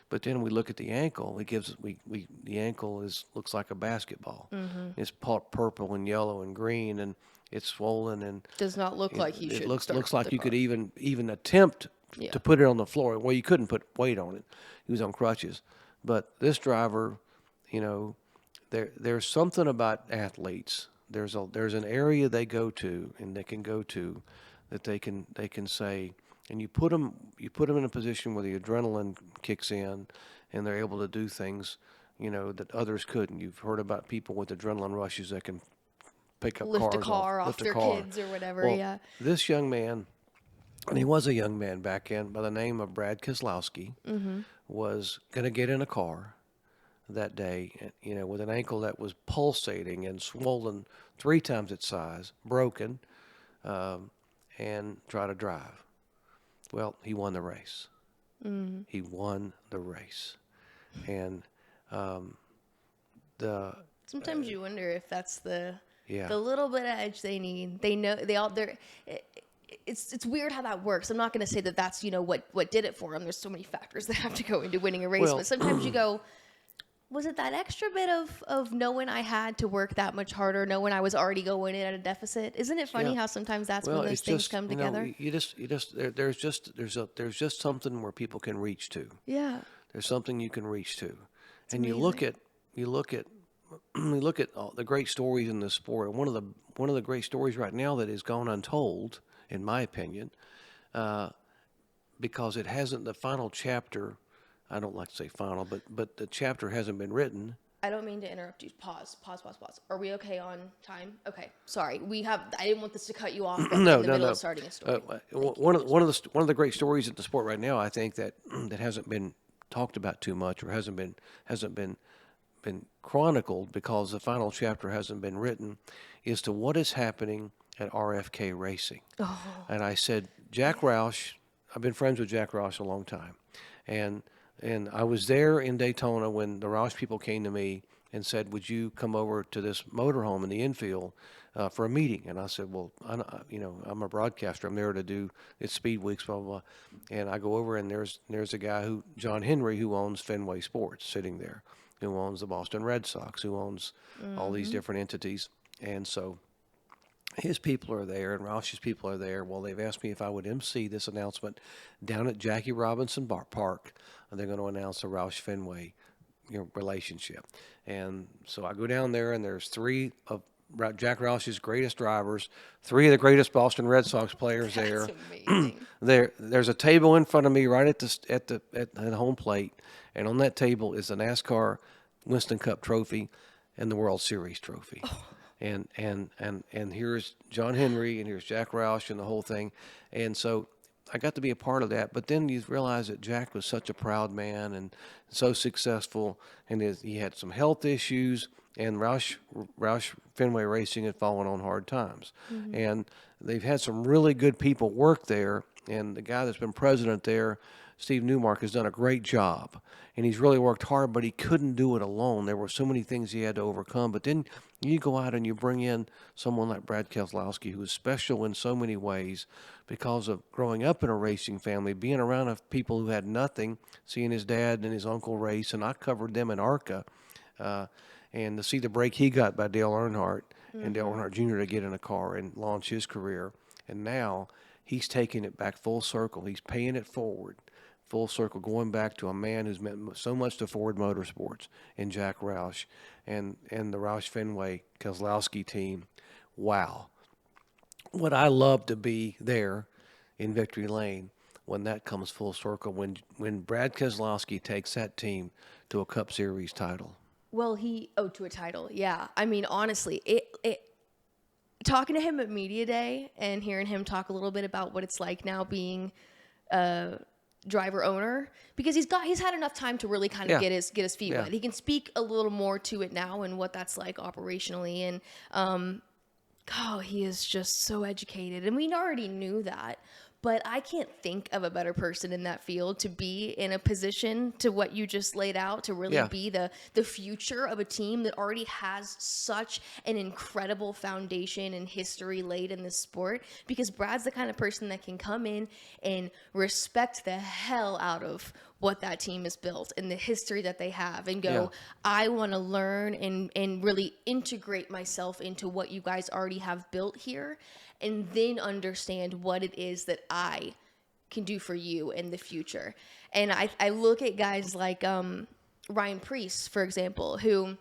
S2: But then we look at the ankle. The ankle looks like a basketball. It's purple and yellow and green, and it's swollen, and
S3: Does not look like he
S2: it
S3: should
S2: looks
S3: start
S2: looks like
S3: the
S2: you
S3: car.
S2: could even attempt
S3: Yeah.
S2: to put it on the floor. Well, you couldn't put weight on it. He was on crutches. But this driver, there's something about athletes. There's an area they go to and they can go to that they can say, and you put them in a position where the adrenaline kicks in, and they're able to do things, that others couldn't. You've heard about people with adrenaline rushes that can pick up
S3: Lift a
S2: cars
S3: car off
S2: lift a
S3: their
S2: car.
S3: kids or whatever.
S2: Well,
S3: Yeah.
S2: this young man, and he was a young man back in, by the name of Brad Keselowski, was going to get in a car that day, with an ankle that was pulsating and swollen 3 times its size, broken, and try to drive. Well, he won the race. He won the race, and
S3: Sometimes you wonder if that's the
S2: yeah.
S3: little bit of edge they need. They know it's weird how that works. I'm not going to say that that's what did it for them. There's so many factors that have to go into winning a race,
S2: Well,
S3: but sometimes you go, was it that extra bit of knowing I had to work that much harder, knowing I was already going in at a deficit? Isn't it funny
S2: Yeah.
S3: how sometimes that's
S2: Well,
S3: when those
S2: it's
S3: things
S2: just
S3: come together?
S2: there's just something where people can reach to.
S3: Yeah.
S2: There's something you can reach to, and you look at we look at all the great stories in the sport. And one of the great stories right now that has gone untold, in my opinion, because it hasn't the final chapter. I don't like to say final, but the chapter hasn't been written.
S3: I don't mean to interrupt you. Pause. Are we okay on time? Okay. Sorry. I didn't want this to cut you off in the middle of starting a story.
S2: One of the great stories in the sport right now, I think that hasn't been talked about too much, or hasn't been chronicled because the final chapter hasn't been written, is to what is happening at RFK Racing. And I said, Jack Roush. I've been friends with Jack Roush a long time, and I was there in Daytona when the Roush people came to me and said, would you come over to this motorhome in the infield for a meeting? And I said, well, I'm a broadcaster. I'm there to do it's speed weeks, blah, blah, blah. And I go over, and there's a guy John Henry, who owns Fenway Sports, sitting there, who owns the Boston Red Sox, who owns all these different entities. And so his people are there, and Roush's people are there. Well, they've asked me if I would MC this announcement down at Jackie Robinson Park. And they're going to announce the Roush Fenway relationship. And so I go down there, and there's 3 of Jack Roush's greatest drivers, 3 of the greatest Boston Red Sox players there.
S3: That's amazing.
S2: There's a table in front of me right at the home plate, and on that table is the NASCAR Winston Cup trophy and the World Series trophy. And here's John Henry, and here's Jack Roush, and the whole thing. And so I got to be a part of that. But then you realize that Jack was such a proud man and so successful, and he had some health issues, and Roush Fenway Racing had fallen on hard times. And they've had some really good people work there, and the guy that's been president there, Steve Newmark, has done a great job, and he's really worked hard, but he couldn't do it alone. There were so many things he had to overcome. But then you go out and you bring in someone like Brad Keselowski, who is special in so many ways because of growing up in a racing family, being around people who had nothing, seeing his dad and his uncle race, and I covered them in ARCA, and to see the break he got by Dale Earnhardt and Dale Earnhardt Jr. to get in a car and launch his career. And now he's taking it back full circle. He's paying it forward. Full circle, going back to a man who's meant so much to Ford Motorsports, and Jack Roush and the Roush Fenway Keselowski team. Wow. Would I love to be there in Victory Lane when that comes full circle, when Brad Keselowski takes that team to a Cup Series title?
S3: Well, to a title. Yeah. I mean, honestly, it talking to him at Media Day and hearing him talk a little bit about what it's like now being driver owner, because he's had enough time to really kind of get his feet wet. He can speak a little more to it now and what that's like operationally, and Oh, he is just so educated. And we already knew that. But I can't think of a better person in that field to be in a position to what you just laid out, to really
S2: Yeah.
S3: be the future of a team that already has such an incredible foundation and history laid in this sport. Because Brad's the kind of person that can come in and respect the hell out of what that team is built and the history that they have, and go,
S2: Yeah.
S3: I want to learn and really integrate myself into what you guys already have built here, and then understand what it is that I can do for you in the future. And I look at guys like Ryan Priest, for example, who,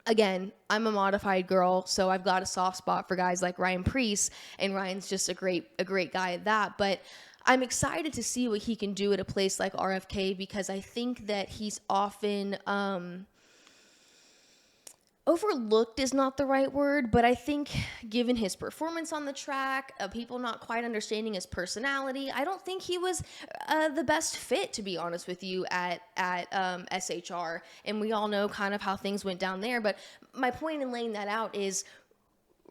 S3: again, I'm a modified girl, so I've got a soft spot for guys like Ryan Priest, and Ryan's just a great guy at that. But I'm excited to see what he can do at a place like RFK, because I think that he's often overlooked is not the right word, but I think given his performance on the track, people not quite understanding his personality, I don't think he was the best fit, to be honest with you, at SHR. And we all know kind of how things went down there. But my point in laying that out is,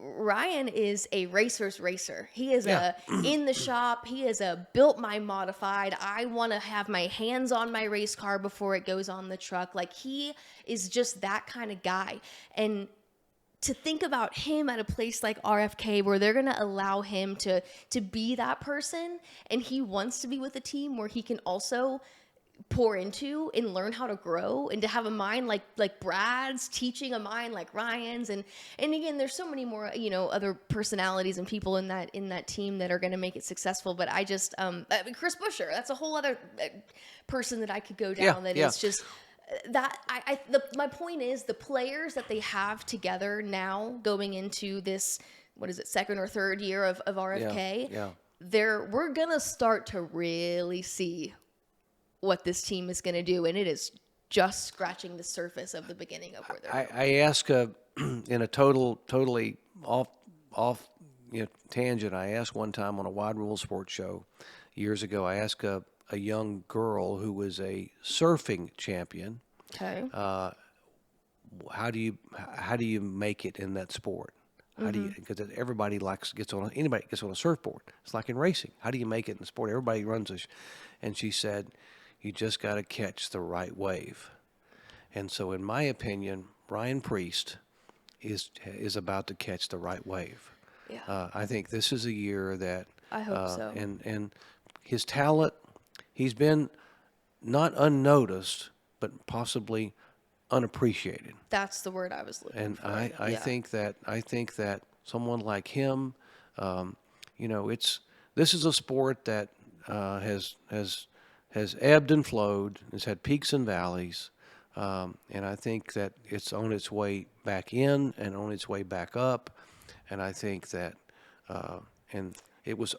S3: Ryan is a racer's racer. He is
S2: Yeah.
S3: in the shop. He is a built my modified. I want to have my hands on my race car before it goes on the truck. Like, he is just that kind of guy. And to think about him at a place like RFK, where they're going to allow him to be that person, and he wants to be with a team where he can also pour into and learn how to grow, and to have a mind like Brad's, teaching a mind like Ryan's, and again, there's so many more, other personalities and people in that team that are going to make it successful. But I just Chris Buescher, that's a whole other person that I could go down.
S2: Yeah,
S3: That
S2: yeah.
S3: is just that my point is, the players that they have together now going into this, what is it, second or third year of RFK,
S2: Yeah.
S3: we're gonna start to really see what this team is going to do, and it is just scratching the surface of the beginning of where they're going.
S2: I asked in a totally off tangent. I asked one time on a Wide Rule Sports show years ago. I asked a young girl who was a surfing champion,
S3: Okay.
S2: how do you make it in that sport? How do you, because everybody anybody gets on a surfboard. It's like in racing. How do you make it in the sport? Everybody runs and she said, you just got to catch the right wave. And so, in my opinion, Ryan Priest is about to catch the right wave.
S3: Yeah.
S2: I think this is a year that
S3: I hope so.
S2: And his talent, he's been not unnoticed, but possibly unappreciated.
S3: That's the word I was looking
S2: And
S3: for.
S2: I
S3: Yeah.
S2: think that someone like him, this is a sport that has ebbed and flowed. It's had peaks and valleys, and I think that it's on its way back in and on its way back up. And I think that, and it was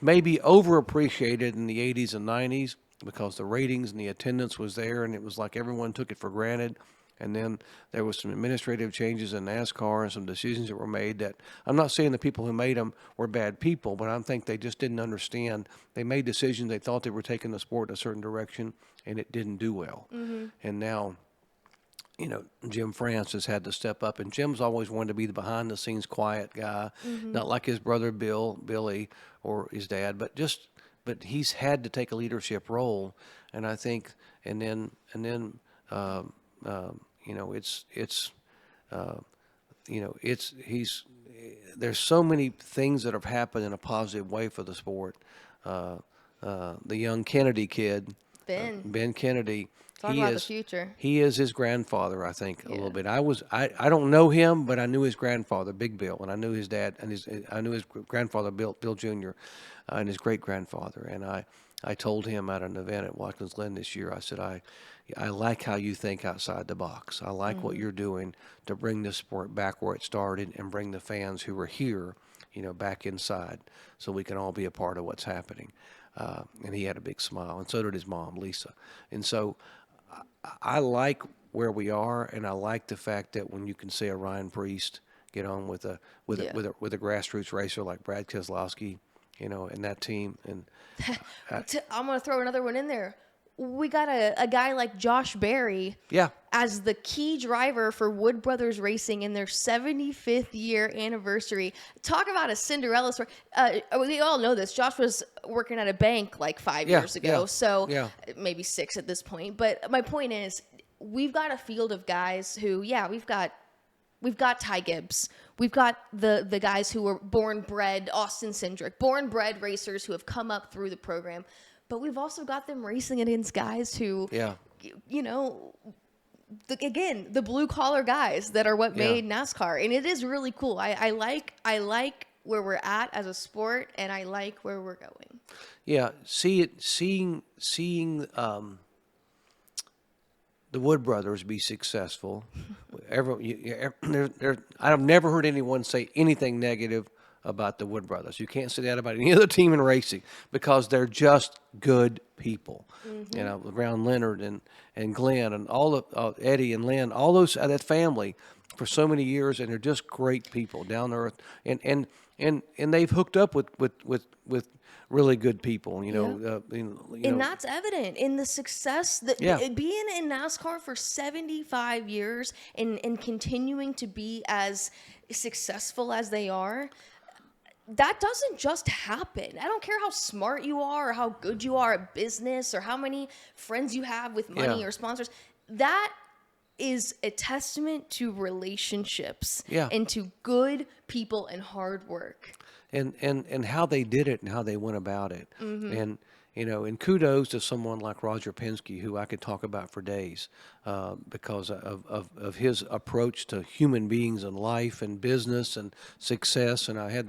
S2: maybe overappreciated in the 80s and 90s because the ratings and the attendance was there, and it was like everyone took it for granted. And then there was some administrative changes in NASCAR and some decisions that were made that, I'm not saying the people who made them were bad people, but I think they just didn't understand. They made decisions, they thought they were taking the sport in a certain direction, and it didn't do well. And now, Jim France has had to step up, and Jim's always wanted to be the behind-the-scenes quiet guy, not like his brother Billy, or his dad, but he's had to take a leadership role. And I think, there's so many things that have happened in a positive way for the sport. The young Kennedy kid, Ben Kennedy,
S3: Talk about the future.
S2: he is his grandfather, I think, a little bit. I don't know him, but I knew his grandfather, Big Bill, and I knew his dad, and I knew his grandfather, Bill Jr., and his great grandfather. And I told him at an event at Watkins Glen this year, I said, I like how you think outside the box. I like what you're doing to bring this sport back where it started and bring the fans who are here, back inside, so we can all be a part of what's happening. And he had a big smile, and so did his mom, Lisa. And so I like where we are, and I like the fact that when you can see a Ryan Priest get on with a grassroots racer like Brad Keselowski, and that team. And
S3: I'm going to throw another one in there. we got a guy like Josh Berry
S2: Yeah.
S3: as the key driver for Wood Brothers Racing in their 75th year anniversary. Talk about a Cinderella story. We all know this. Josh was working at a bank like 5
S2: Yeah,
S3: years ago,
S2: yeah,
S3: so
S2: yeah.
S3: maybe 6 at this point. But my point is, we've got a field of guys who, we've got Ty Gibbs. We've got the guys who were born-bred, Austin Cindric, born-bred racers who have come up through the program. But we've also got them racing against guys who,
S2: Yeah.
S3: you know, the blue-collar guys that are what made NASCAR. And it is really cool. I like where we're at as a sport, and I like where we're going.
S2: Yeah. Seeing the Wood Brothers be successful. I've never heard anyone say anything negative about the Wood Brothers. You can't say that about any other team in racing because they're just good people. You know, around Leonard and Glenn and all of Eddie and Lynn, all those that family for so many years, and they're just great people down to earth. And they've hooked up with really good people. You know,
S3: And that's evident in the success that being in NASCAR for 75 years and continuing to be as successful as they are. That doesn't just happen. I don't care how smart you are or how good you are at business or how many friends you have with money or sponsors. That is a testament to relationships and to good people and hard work.
S2: And how they did it and how they went about it. And, you know, and kudos to someone like Roger Penske, who I could talk about for days because of his approach to human beings and life and business and success. And I had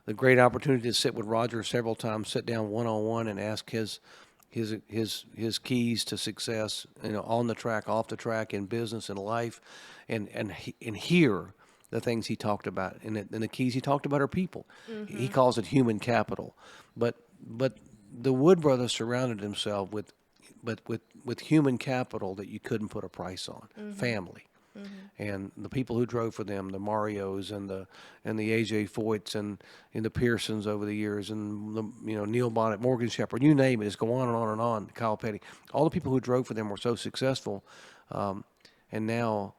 S2: the great opportunity to sit with Roger several times, sit down one-on-one and ask his keys to success, you know, on the track, off the track, in business and life, and hear the things he talked about, and the keys he talked about are people. He calls it human capital, but the Wood Brothers surrounded themselves with human capital that you couldn't put a price on. Family, and the people who drove for them, the Marios and the AJ Foyts and the Pearsons over the years, and the Neil Bonnet, Morgan Shepherd, you name it, it's go on and on and on. Kyle Petty, all the people who drove for them were so successful, and now.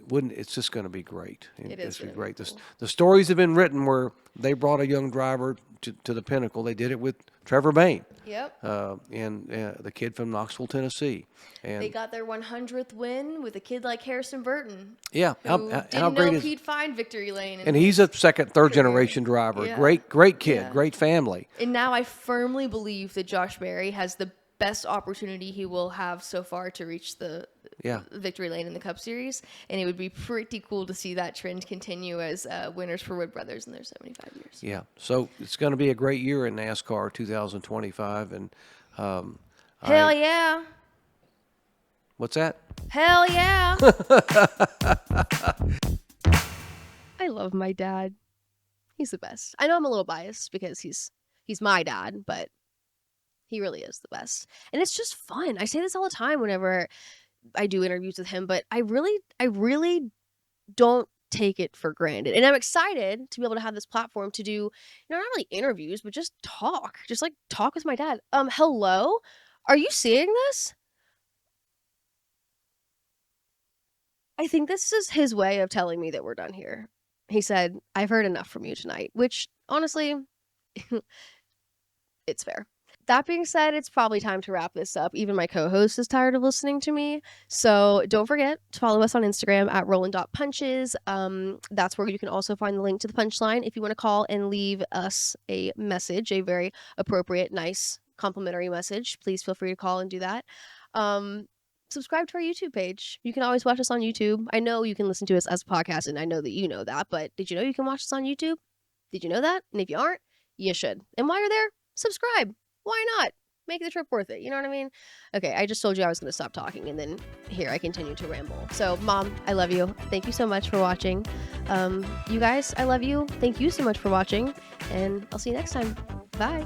S2: It's just going to be great. It's going to be great.
S3: Cool.
S2: The stories have been written where they brought a young driver to the pinnacle. They did it with Trevor Bayne.
S3: Yep.
S2: And the kid from Knoxville, Tennessee. And
S3: they got their 100th win with a kid like Harrison Burton.
S2: Yeah.
S3: Who
S2: How
S3: didn't
S2: great
S3: know
S2: is
S3: he'd find victory lane.
S2: And he's a second, third generation driver.
S3: Yeah.
S2: Great kid.
S3: Yeah.
S2: Great family.
S3: And now I firmly believe that Josh Berry has the best opportunity he will have so far to reach the victory lane in the Cup Series, and it would be pretty cool to see that trend continue as winners for Wood Brothers in their 75 years.
S2: Yeah, so it's going to be a great year in NASCAR 2025, and
S3: hell yeah!
S2: What's that?
S3: Hell yeah!
S1: I love my dad. He's the best. I know I'm a little biased because he's my dad, but he really is the best. And it's just fun. I say this all the time whenever I do interviews with him, but I really don't take it for granted. And I'm excited to be able to have this platform to do, not really interviews, but just talk. Just like talk with my dad. Hello? Are you seeing this? I think this is his way of telling me that we're done here. He said, "I've heard enough from you tonight," which honestly, it's fair. That being said, it's probably time to wrap this up. Even my co-host is tired of listening to me. So don't forget to follow us on Instagram at Rollin.Punches. That's where you can also find the link to the punchline if you want to call and leave us a message, a very appropriate, nice, complimentary message. Please feel free to call and do that. Subscribe to our YouTube page. You can always watch us on YouTube. I know you can listen to us as a podcast, and I know that you know that, but did you know you can watch us on YouTube? Did you know that? And if you aren't, you should. And while you're there, subscribe. Why not? Make the trip worth it. You know what I mean? Okay, I just told you I was going to stop talking, and then here I continue to ramble. So, Mom, I love you. Thank you so much for watching. You guys, I love you. Thank you so much for watching, and I'll see you next time. Bye.